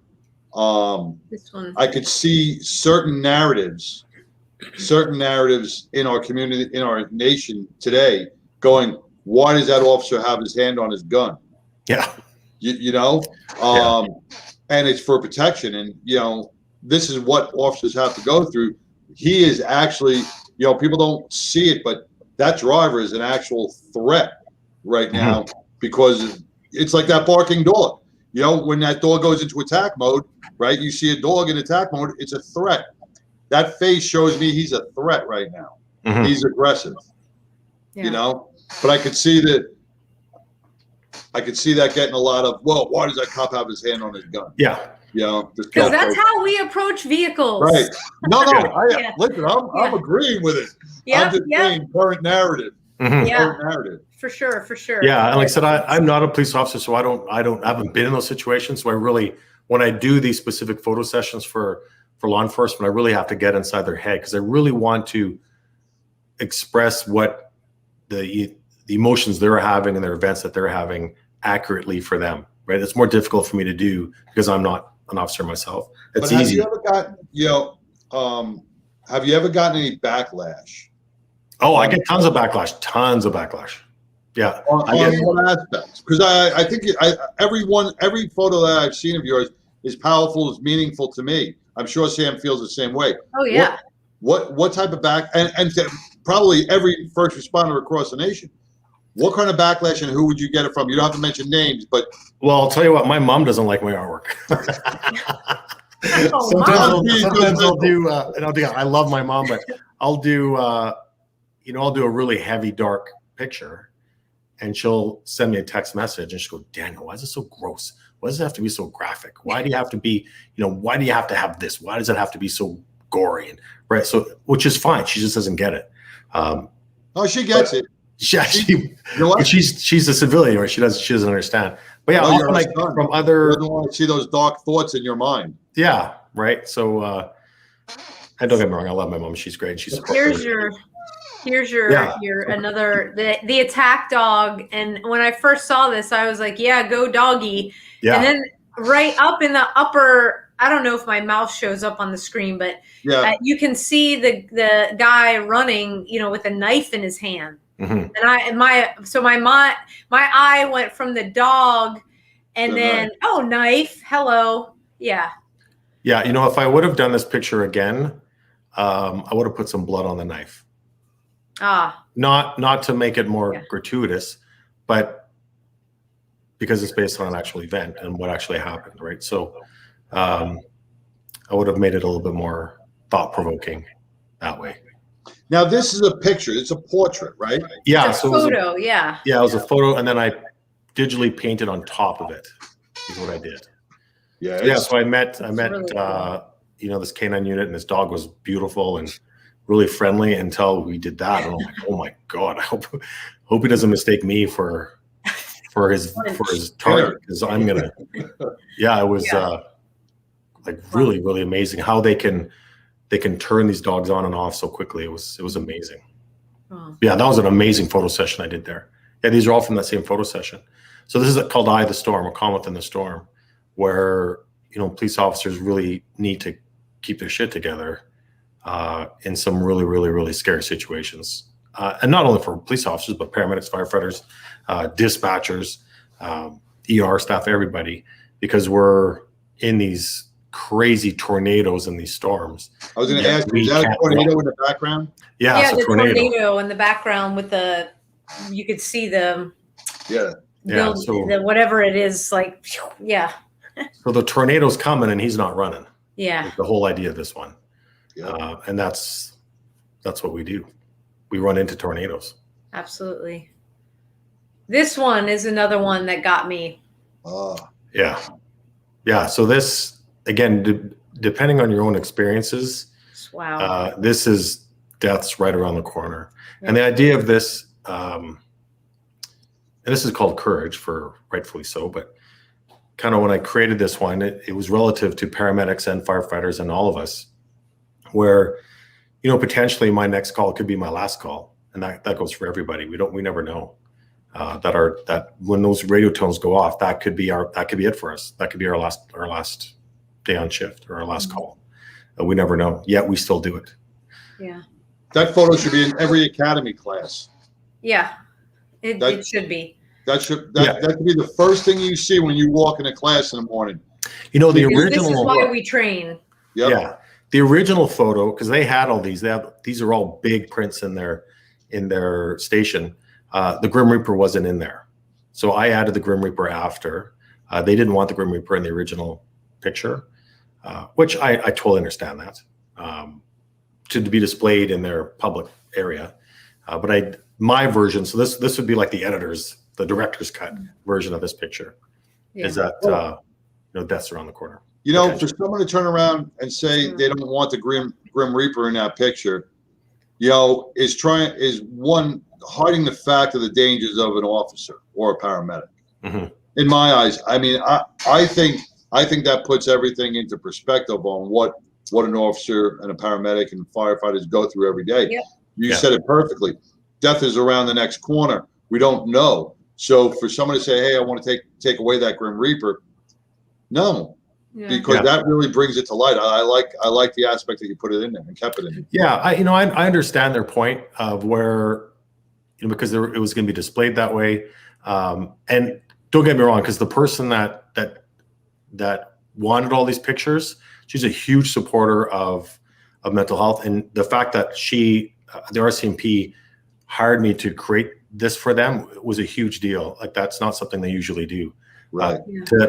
this one, I could see certain narratives in our community, in our nation today, going, why does that officer have his hand on his gun? Yeah. And it's for protection. And, this is what officers have to go through. He is actually, people don't see it, but that driver is an actual threat right now, because it's like that barking dog. You know, when that dog goes into attack mode, right? You see a dog in attack mode, it's a threat. That face shows me he's a threat right now. Mm-hmm. He's aggressive. Yeah. You know, but I could see that. I could see that getting a lot of, well, why does that cop have his hand on his gun? Yeah. You know, because that's how we approach vehicles. Right. No, Yeah. Listen, I'm agreeing with it. Yeah. I'm just saying current narrative. Mm-hmm. Yeah. Current narrative. For sure. Yeah, and like I said, I'm not a police officer, so I haven't been in those situations. So I really, when I do these specific photo sessions for law enforcement, I really have to get inside their head because I really want to express what the emotions they're having and their events that they're having accurately for them. Right? It's more difficult for me to do because I'm not an officer myself. It's but easy. Have you ever gotten any backlash? Oh, I get tons of backlash. Yeah. On what aspects? Because I think every photo that I've seen of yours is powerful, is meaningful to me. I'm sure Sam feels the same way. Oh yeah. What type of and probably every first responder across the nation. What kind of backlash and who would you get it from? You don't have to mention names, but well, I'll tell you what, my mom doesn't like my artwork. Sometimes I'll do, I love my mom, but I'll do, I'll do a really heavy, dark picture and she'll send me a text message and she'll go, Daniel, why is it so gross? Why does it have to be so graphic? Why do you have to be, why do you have to have this? Why does it have to be so gory? And right. So, which is fine. She just doesn't get it. She gets it. Yeah, she's a civilian, right? She doesn't understand. But yeah, often like from other, doesn't want to see those dark thoughts in your mind. Yeah, right. So, and don't get me wrong, I love my mom. She's great. She's here's your another the attack dog. And when I first saw this, I was like, yeah, go doggy. Yeah. And then right up in the upper, I don't know if my mouth shows up on the screen, but you can see the guy running, with a knife in his hand. Mm-hmm. And my eye went from the dog and then knife. Hello. Yeah. Yeah. If I would have done this picture again, I would have put some blood on the knife. Not to make it more gratuitous, but because it's based on an actual event and what actually happened. Right. So, I would have made it a little bit more thought-provoking that way. Now, this is a picture. It's a portrait, right? Yeah. It's a photo, yeah. Yeah, it was a photo, and then I digitally painted on top of it is what I did. Yeah. So I met really cool. This canine unit, and this dog was beautiful and really friendly until we did that. And I'm like, oh, my God, I hope he doesn't mistake me for his target because I'm going to – yeah, it was really, really amazing how they can turn these dogs on and off so quickly. It was amazing. Oh. Yeah, that was an amazing photo session I did there. Yeah, these are all from that same photo session. So this is called Eye of the Storm, or Calm Within the Storm, where police officers really need to keep their shit together in some really, really, really scary situations. And not only for police officers, but paramedics, firefighters, dispatchers, ER staff, everybody, because we're in these crazy tornadoes and these storms. I was going to ask, is that a tornado in the background? Yeah, it's a tornado in the background with you could see the whatever it is, like, yeah. So the tornado's coming and he's not running. Yeah. That's the whole idea of this one. Yeah. And that's what we do. We run into tornadoes. Absolutely. This one is another one that got me. Yeah. Yeah. So this, again, depending on your own experiences, wow. This is death's right around the corner. Yeah. And the idea of this, and this is called courage, for rightfully so, but kind of when I created this one, it was relative to paramedics and firefighters and all of us, where, potentially my next call could be my last call. And that goes for everybody. We never know that when those radio tones go off, that could be it for us. That could be our last day on shift or our last call. We never know. Yet we still do it. Yeah. That photo should be in every academy class. Yeah, it should be. That should be the first thing you see when you walk in a class in the morning. The original. This is why we train. Yep. Yeah, the original photo, because they had all these. These are all big prints in their station. The Grim Reaper wasn't in there, so I added the Grim Reaper after. They didn't want the Grim Reaper in the original picture, which I totally understand that, to be displayed in their public area. But my version, so this would be like the director's cut version of this picture, is that death's around the corner. For someone to turn around and say they don't want the Grim Reaper in that picture, is one hiding the fact of the dangers of an officer or a paramedic. Mm-hmm. In my eyes, I mean, I think that puts everything into perspective on what an officer and a paramedic and firefighters go through every day. Yep. You said it perfectly. Death is around the next corner. We don't know. So for someone to say, "Hey, I want to take away that Grim Reaper," no, because that really brings it to light. I like the aspect that you put it in there and kept it in there. Yeah, I understand their point of where, because it was going to be displayed that way, and don't get me wrong, because the person that wanted all these pictures, she's a huge supporter of mental health, and the fact that the RCMP hired me to create this for them was a huge deal. Like, that's not something they usually do. Right.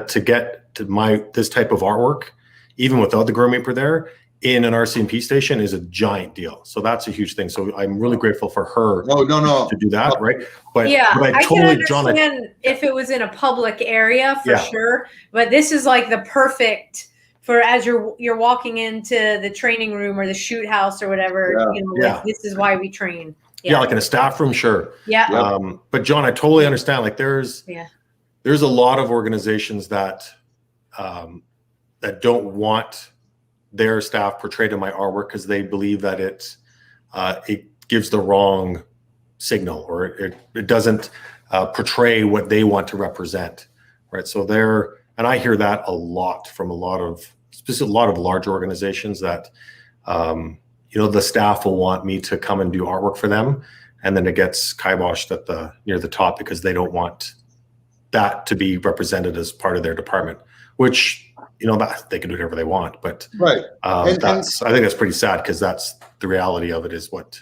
To get to this type of artwork, even without the Grim Reaper there, in an RCMP station is a giant deal. So that's a huge thing. So I'm really grateful for her to do that, right? But I totally, can understand if it was in a public area for sure. But this is like the perfect for as you're walking into the training room or the shoot house or whatever. Like, this is why we train. Yeah, like in a staff room, sure. Yeah. But John, I totally understand. Like, there's a lot of organizations that don't want their staff portrayed in my artwork because they believe that it gives the wrong signal, or it doesn't portray what they want to represent, right? So and I hear that a lot from a lot of large organizations that the staff will want me to come and do artwork for them, and then it gets kiboshed near the top because they don't want that to be represented as part of their department, which that they can do whatever they want, but right. I think that's pretty sad, because that's the reality of it, is what,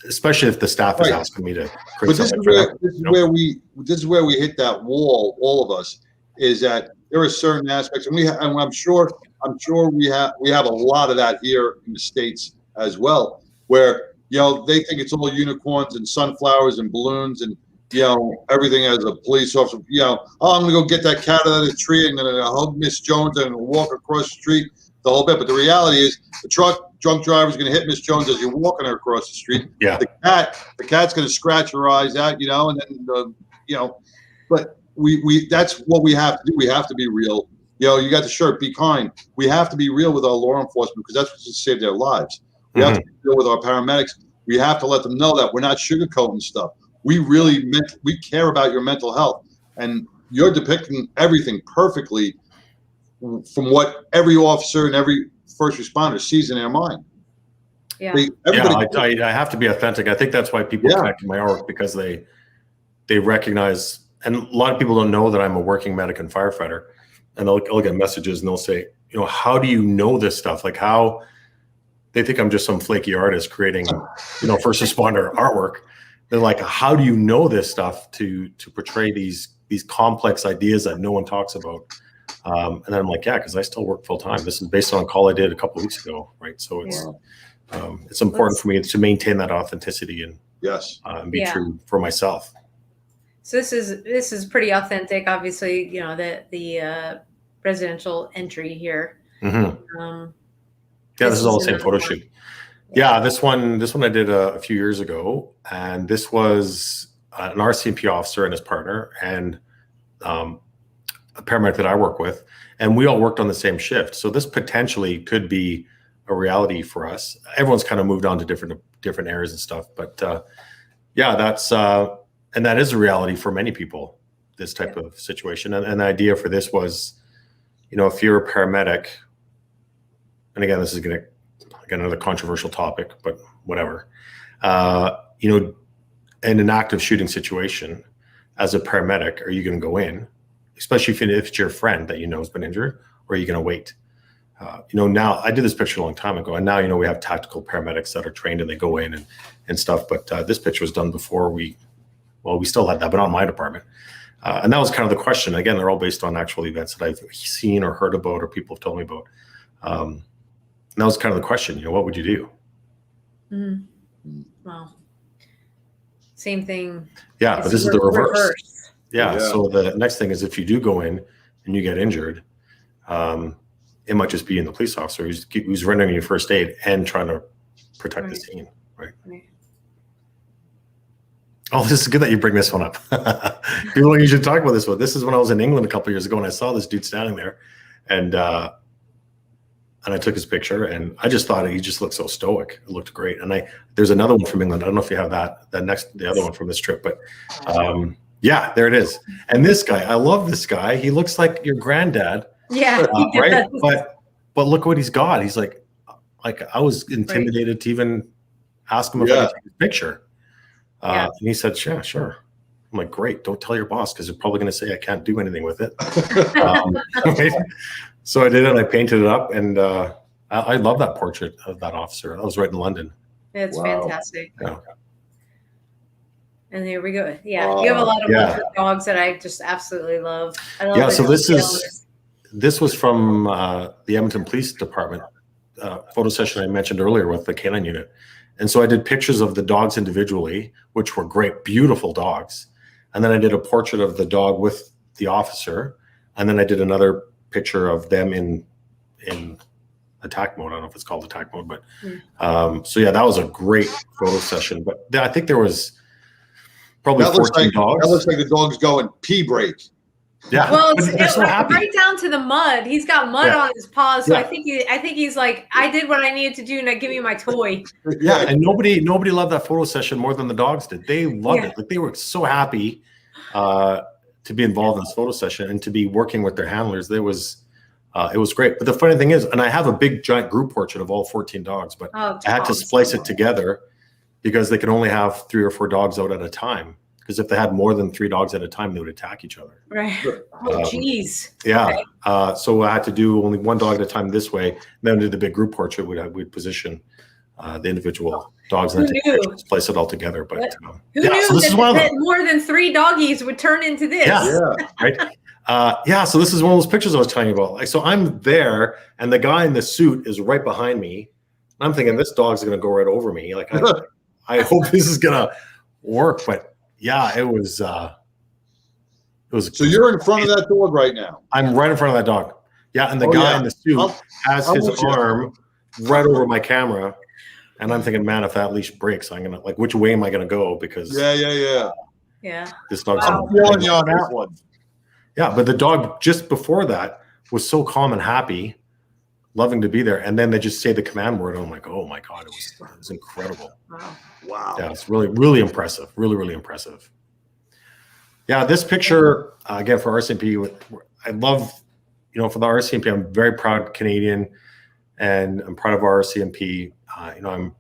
especially if the staff is asking me to create something for them. This is where we hit that wall, all of us, is that there are certain aspects, and I'm sure we have a lot of that here in the States as well, where they think it's all unicorns and sunflowers and balloons and everything as a police officer. I'm gonna go get that cat out of the tree and gonna hug Miss Jones and walk across the street the whole bit. But the reality is, the drunk driver is gonna hit Miss Jones as you're walking her across the street. Yeah. The cat's gonna scratch her eyes out, and then But we that's what we have to do. We have to be real. You got the shirt. Be kind. We have to be real with our law enforcement, because that's what's saved their lives. We have to be real with our paramedics. We have to let them know that we're not sugarcoating stuff. We care about your mental health, and you're depicting everything perfectly from what every officer and every first responder sees in their mind. Yeah. I have to be authentic. I think that's why people connect to my artwork, because they recognize, and a lot of people don't know that I'm a working medic and firefighter, and I'll get messages and they'll say, how do you know this stuff? Like, how they think I'm just some flaky artist creating, first responder artwork. They're like, how do you know this stuff to portray these complex ideas that no one talks about? And then I'm like, because I still work full time. This is based on a call I did a couple of weeks ago, right? So it's important for me to maintain that authenticity and be true for myself. So this is pretty authentic. Obviously, the presidential entry here. Mm-hmm. This is all the same photo shoot. Yeah, this one I did a few years ago, and this was an RCMP officer and his partner, and a paramedic that I work with, and we all worked on the same shift. So this potentially could be a reality for us. Everyone's kind of moved on to different areas and stuff, but that's and that is a reality for many people, this type of situation. And the idea for this was, if you're a paramedic, and again, this is going to another controversial topic, but whatever. In an active shooting situation, as a paramedic, are you going to go in, especially if it's your friend that has been injured, or are you going to wait? Now I did this picture a long time ago, and now we have tactical paramedics that are trained and they go in and stuff. But this picture was done before we still had that, but not my department. And that was kind of the question. Again, they're all based on actual events that I've seen or heard about or people have told me about. And that was kind of the question, what would you do? Well, same thing. Yeah, but this is the reverse. Yeah, Yeah. so the next thing is if you do go in and you get injured, it might just be in the police officer who's rendering you first aid and trying to protect the scene, right? Oh, this is good that you bring this one up. People don't usually talk about this one. This is when I was in England a couple of years ago and I saw this dude standing there, and I took his picture, and I just thought he just looked so stoic. It looked great. And there's another one from England. I don't know if you have the other one from this trip, but yeah, there it is. And this guy, I love this guy. He looks like your granddad. Yeah. Right. But look what he's got. He's like I was intimidated to even ask him if I could take a picture. And he said, yeah, sure. I'm like, great. Don't tell your boss because they're probably going to say I can't do anything with it. Right? So I did it. I painted it up, and I love that portrait of that officer. I was right in London. It's fantastic. Yeah. And there we go. Yeah, you have a lot of dogs that I just absolutely love. I love so this was from the Edmonton Police Department photo session I mentioned earlier with the canine unit. And so I did pictures of the dogs individually, which were great, beautiful dogs. And then I did a portrait of the dog with the officer. And then I did another picture of them in attack mode. I don't know if it's called attack mode, but so yeah, that was a great photo session. But I think there was probably 14 dogs. That looks like the dog's going pee break. Yeah. Well, it's so right down to the mud. He's got mud on his paws, so I think he's like, I did what I needed to do, now give me my toy. Yeah, and nobody loved that photo session more than the dogs did. They loved it. Like they were so happy to be involved in this photo session and to be working with their handlers. It was great. But the funny thing is, and I have a big giant group portrait of all 14 dogs, but I had to splice it together because they could only have 3 or 4 dogs out at a time. Because if they had more than 3 dogs at a time, they would attack each other. Right. Oh, geez. Yeah. Okay. So I had to do only 1 dog at a time this way. And then did the big group portrait. We'd position the individual dogs and then place it all together. But who knew so this is one that more than 3 doggies would turn into this? Yeah. Right. So this is one of those pictures I was telling you about. Like, so I'm there, and the guy in the suit is right behind me. I'm thinking this dog's going to go right over me. Like, I hope this is going to work, but. Yeah, it was. So you're in front of that dog right now. I'm right in front of that dog. Yeah, and the guy in the suit has his arm right over my camera, and I'm thinking, man, if that leash breaks, I'm gonna which way am I gonna go? Because yeah. This dog's I'm feeling you on that one. Yeah, but the dog just before that was so calm and happy, loving to be there, and then they just say the command word, and I'm like, oh my god, it was incredible. Wow. Yeah, it's really, really impressive. Really, really impressive. Yeah, this picture, again, for RCMP, I love, for the RCMP, I'm very proud Canadian, and I'm proud of our RCMP. I'm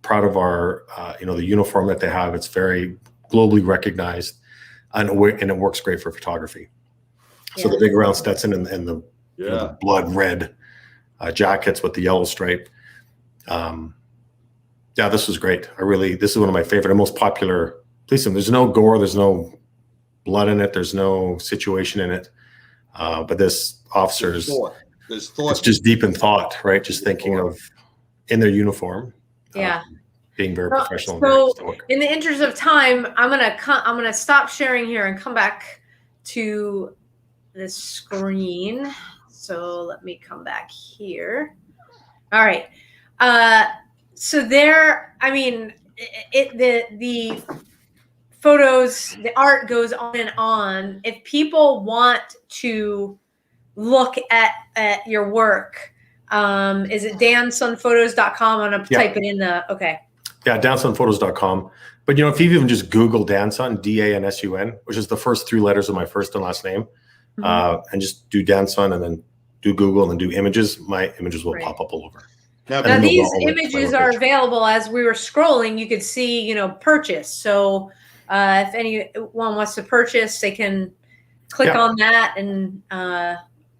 proud of our, the uniform that they have. It's very globally recognized, and it works great for photography. So the big round Stetson and the, the blood red jackets with the yellow stripe. Yeah, this was great. This is one of my favorite and most popular police. There's no gore, there's no blood in it, there's no situation in it. But this officer's, it's just deep in thought, right? Just thinking of in their uniform. Being very professional. So in the interest of time, I'm gonna stop sharing here and come back to this screen. So let me come back here. All right. So there, the photos, the art goes on and on. If people want to look at your work, is it dansunphotos.com? I'm going to type it in okay. Yeah, dansunphotos.com. But, if you even just Google Dansun, D-A-N-S-U-N, which is the first 3 letters of my first and last name, and just do Dansun and then do Google and then do images, my images will pop up all over. Now these images are available as we were scrolling. You could see, purchase. So if anyone wants to purchase, they can click on that and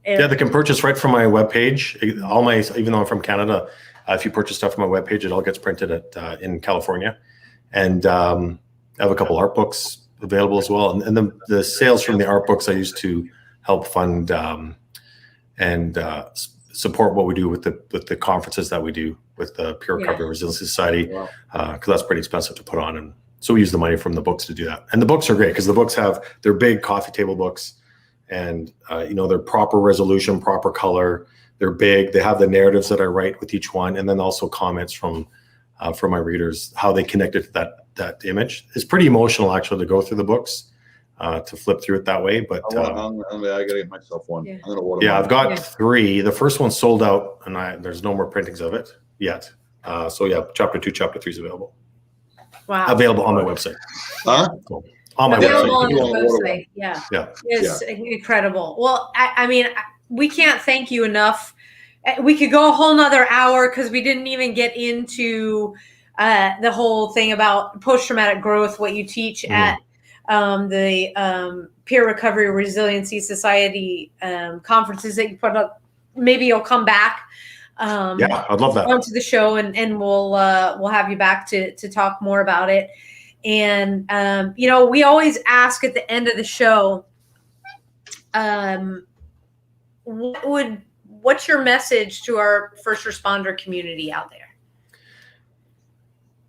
they can purchase right from my webpage. Even though I'm from Canada, if you purchase stuff from my webpage, it all gets printed in California. And I have a couple art books available as well. And the sales from the art books I use to help fund and support what we do with the conferences that we do with the Peer Recovery Resiliency Society, because that's pretty expensive to put on. And so we use the money from the books to do that. And the books are great because the books they're big coffee table books, and they're proper resolution, proper color. They're big. They have the narratives that I write with each one, and then also comments from my readers, how they connected to that image. It's pretty emotional actually to go through the books, to flip through it that way. But I gotta get myself one. Yeah. I'm gonna order. Yeah, one. I've got 3. The first one sold out, and there's no more printings of it yet. So yeah, chapter 2, chapter 3 is available. Wow. Available on my website. Huh? So, on my Available website. on your website. Yeah. Yeah. It's incredible. Well, I mean, we can't thank you enough. We could go a whole nother hour because we didn't even get into the whole thing about post-traumatic growth, what you teach at the Peer Recovery Resiliency Society conferences that you put up. Maybe you'll come back. Yeah, I'd love that. Onto the show, and we'll have you back to talk more about it. And we always ask at the end of the show, what's your message to our first responder community out there?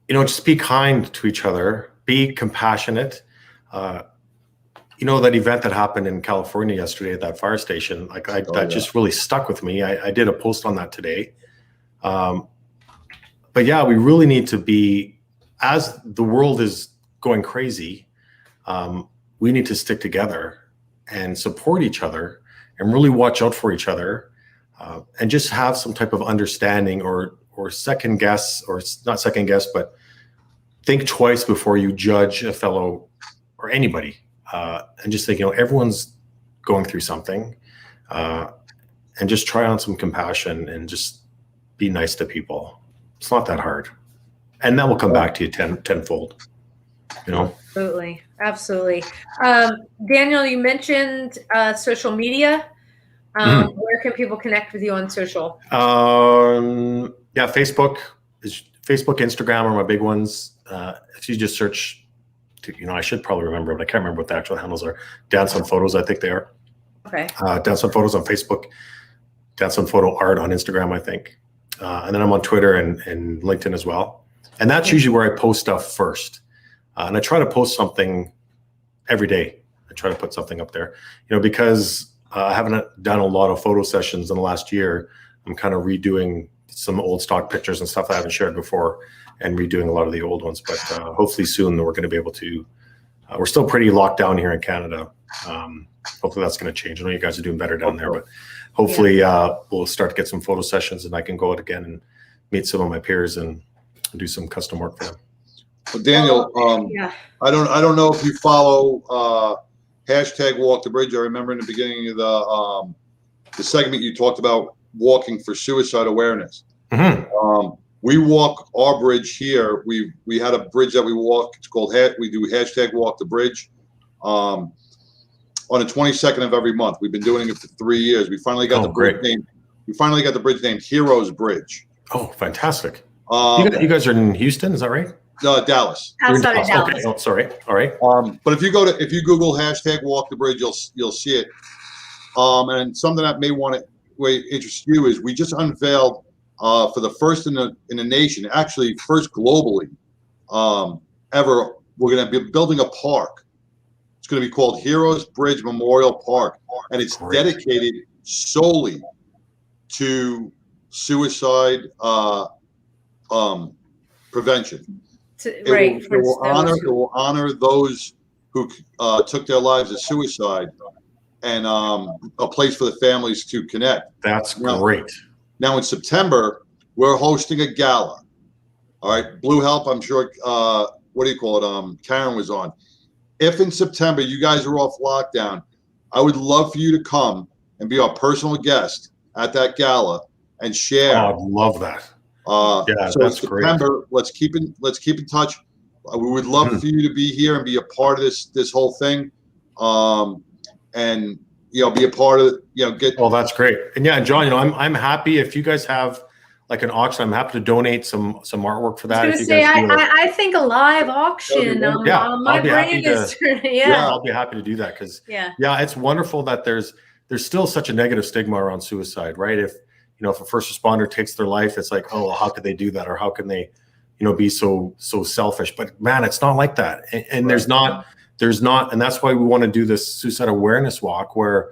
Just be kind to each other, be compassionate. That event that happened in California yesterday at that fire station, just really stuck with me. I did a post on that today. But yeah, we really need to be, as the world is going crazy, we need to stick together and support each other and really watch out for each other, and just have some type of understanding or second guess, or not second guess, but think twice before you judge a fellow or anybody. And just think, everyone's going through something, and just try on some compassion and just be nice to people. It's not that hard. And that will come back to you tenfold, Absolutely. Daniel, you mentioned social media. Where can people connect with you on social? Facebook, Instagram are my big ones. If you just search, I should probably remember, but I can't remember what the actual handles are. Dance on Photos, I think they are. Okay. Dance on Photos on Facebook, Dance on Photo Art on Instagram, I think. And then I'm on Twitter and LinkedIn as well. And that's usually where I post stuff first. And I try to post something every day. I try to put something up there, because I haven't done a lot of photo sessions in the last year. I'm kind of redoing some old stock pictures and stuff I haven't shared before, and redoing a lot of the old ones. But hopefully soon we're going to be able to, we're still pretty locked down here in Canada. Hopefully that's going to change. I know you guys are doing better down there, but hopefully we'll start to get some photo sessions, and I can go out again and meet some of my peers and do some custom work for them. Well, Daniel, I don't know if you follow hashtag Walk the Bridge. I remember in the beginning of the segment you talked about walking for suicide awareness. Mm-hmm. We walk our bridge here. We had a bridge that we walk. It's called we do hashtag Walk the Bridge on the 22nd of every month. We've been doing it for 3 years. We finally got the bridge name. We finally got the bridge named Heroes Bridge. Oh, fantastic! You guys are in Houston, is that right? Dallas. Outside of Dallas. Okay. Oh, sorry. All right. But if you Google hashtag Walk the Bridge, you'll see it. And something that may interest you is we just unveiled for the first in the nation, actually first globally ever, we're going to be building a park. It's going to be called Heroes Bridge Memorial Park, and it's dedicated solely to suicide prevention. It will honor those who took their lives as suicide, and a place for the families to connect. That's great. Now in September, we're hosting a gala. All right, Blue Help, I'm sure, Karen was on. If in September you guys are off lockdown, I would love for you to come and be our personal guest at that gala and share. Oh, I'd love that. So that's September, great. let's keep in touch. We would love for you to be here and be a part of this whole thing. And be a part of it, get. Oh, that's great. And John, I'm happy if you guys have like an auction, I'm happy to donate some artwork for that. I was going to say, I think a live auction. Yeah, my brain is I'll be happy to do that because it's wonderful that there's still such a negative stigma around suicide, right? If a first responder takes their life, it's like, oh, how could they do that, or how can they, be so selfish? But man, it's not like that, and there's not, and that's why we want to do this suicide awareness walk where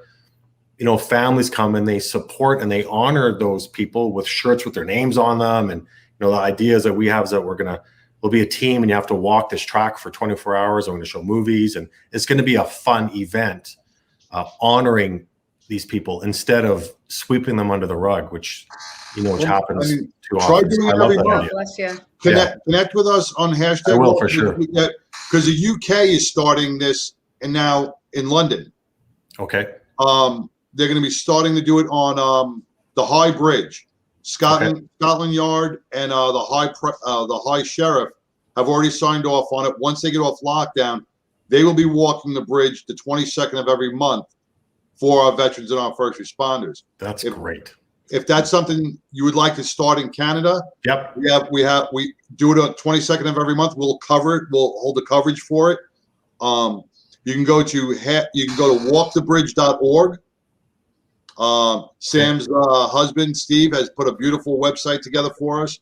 families come and they support and they honor those people with shirts with their names on them. And, the ideas that we have is that we'll be a team and you have to walk this track for 24 hours. I'm going to show movies and it's going to be a fun event, honoring these people instead of sweeping them under the rug, which happens too often. Try doing it every month. Connect with us on hashtag. I will for sure. Because the UK is starting this and now in London. Okay. They're going to be starting to do it on the High Bridge, Scotland Yard, and the High Sheriff have already signed off on it. Once they get off lockdown, they will be walking the bridge the 22nd of every month for our veterans and our first responders. That's great. If that's something you would like to start in Canada, we do it on 22nd of every month. We'll cover it. We'll hold the coverage for it. You can go to walkthebridge.org. Sam's husband, Steve, has put a beautiful website together for us,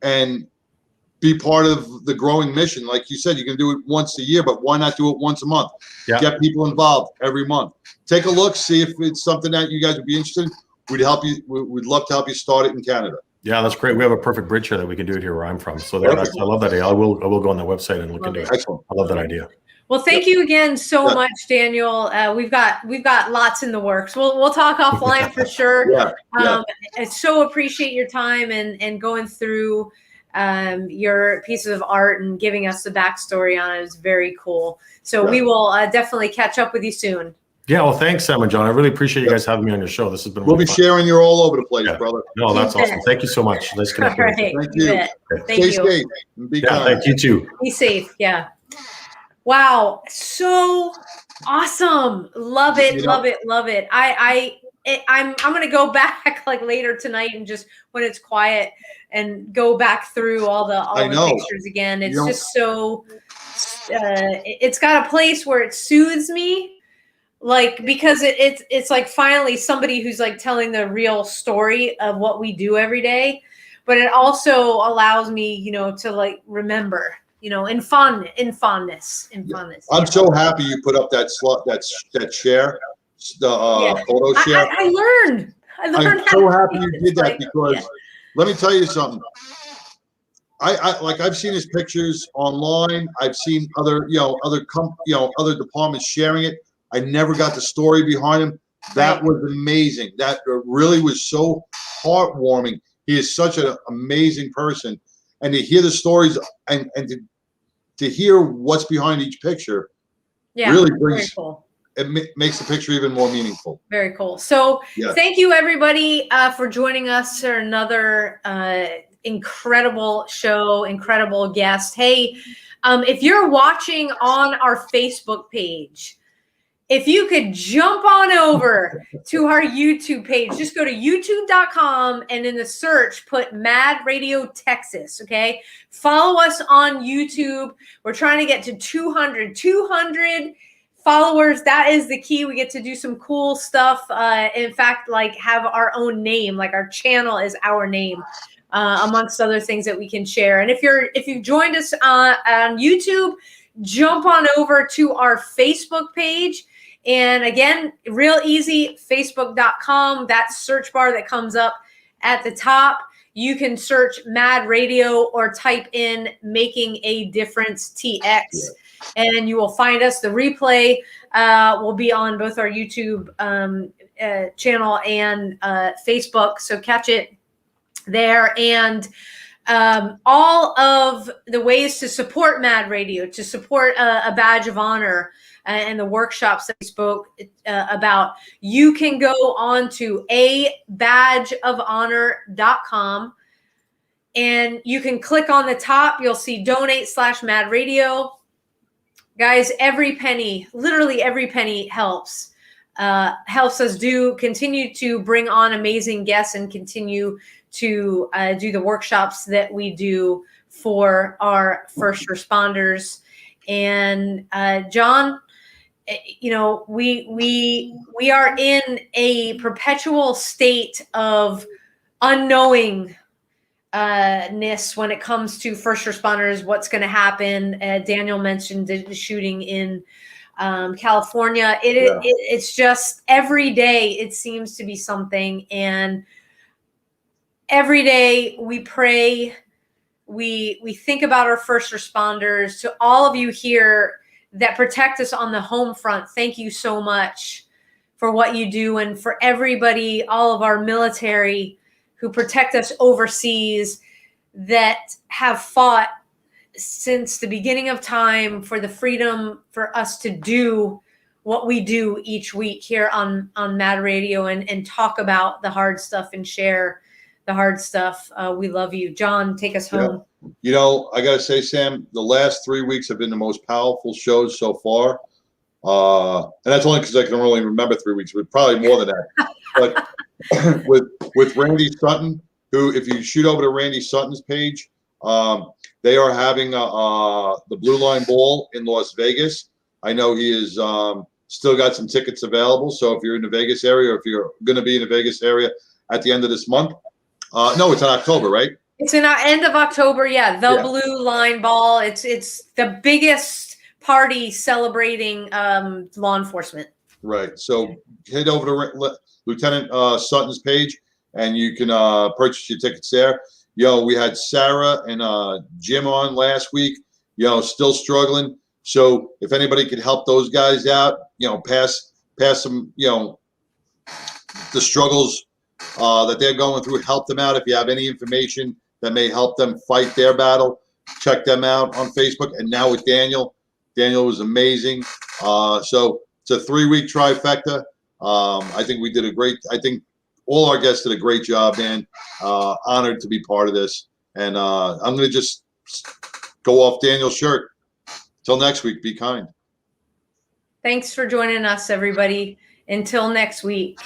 and be part of the growing mission. Like you said, you can do it once a year, but why not do it once a month? Get people involved every month. Take a look, see if it's something that you guys would be interested in. We'd help you. We'd love to help you start it in Canada. Yeah, that's great. We have a perfect bridge here that we can do it here where I'm from. So I love that idea. I will go on the website and look into it. Excellent. I love that idea. Well, thank you again so much, Daniel. We've got lots in the works. We'll talk offline for sure. I so appreciate your time and going through your pieces of art and giving us the backstory on it. Is very cool. So we will definitely catch up with you soon. Yeah, well, thanks, Sam and John. I really appreciate you guys having me on your show. This has been really fun. Sharing you all over the place, brother. No, that's awesome. Thank you so much. Nice connecting. All right. Thank you. Thank you. Stay safe. And be kind. Thank you too. Be safe. Yeah. Wow. So awesome. Love it. Love it. Love it. I'm going to go back like later tonight and just when it's quiet and go back through all the pictures again. It's just so, it's got a place where it soothes me. Like, because it's like finally somebody who's like telling the real story of what we do every day, but it also allows me, to like remember, in fondness. I'm so happy you put up that share, the photo share. I learned. I'm so happy you did that because let me tell you something. I've seen his pictures online. I've seen other departments sharing it. I never got the story behind him. That was amazing. That really was so heartwarming. He is such an amazing person. And to hear the stories and to hear what's behind each picture really brings, it makes the picture even more meaningful. Very cool. So thank you, everybody, for joining us for another incredible show, incredible guest. Hey, if you're watching on our Facebook page, if you could jump on over to our YouTube page, just go to youtube.com and in the search, put Mad Radio Texas, okay? Follow us on YouTube. We're trying to get to 200 followers. That is the key. We get to do some cool stuff. In fact, like have our own name, like our channel is our name, amongst other things that we can share. And if you've joined us on YouTube, jump on over to our Facebook page. And again, real easy, facebook.com, that search bar that comes up at the top. You can search Mad Radio or type in Making a Difference TX, and you will find us. The replay will be on both our YouTube channel and Facebook, so catch it there. And all of the ways to support Mad Radio, to support a badge of honor, and the workshops that we spoke about, you can go on to abadgeofhonor.com and you can click on the top. You'll see donate/Mad Radio. Guys, every penny, literally every penny helps. helps us continue to bring on amazing guests and continue to do the workshops that we do for our first responders. And John, you know, we are in a perpetual state of unknowingness when it comes to first responders, what's going to happen. Daniel mentioned the shooting in California. It's just every day it seems to be something, and every day we pray, we think about our first responders. To all of you here that protect us on the home front, thank you so much for what you do, and for everybody, all of our military who protect us overseas, that have fought since the beginning of time for the freedom for us to do what we do each week here on Mad Radio, and talk about the hard stuff and share the hard stuff. We love you. John, take us home. You know, I got to say, Sam, the last 3 weeks have been the most powerful shows so far. And that's only because I can only remember 3 weeks, but probably more than that. But with Randy Sutton, who, if you shoot over to Randy Sutton's page, they are having the Blue Line Ball in Las Vegas. I know he is still got some tickets available. So if you're in the Vegas area, or if you're going to be in the Vegas area at the end of this month, no, it's in October, right? It's in end of October. Yeah, the Blue Line Ball. It's the biggest party celebrating law enforcement. Right. So head over to Lieutenant Sutton's page, and you can purchase your tickets there. We had Sarah and Jim on last week. Still struggling. So if anybody could help those guys out, pass some, the struggles that they're going through, help them out. If you have any information that may help them fight their battle, check them out on Facebook. And now with Daniel was amazing. So it's a 3-week trifecta. I think we did I think all our guests did a great job, man. Honored to be part of this. And I'm going to just go off Daniel's shirt. Till next week, be kind. Thanks for joining us, everybody. Until next week.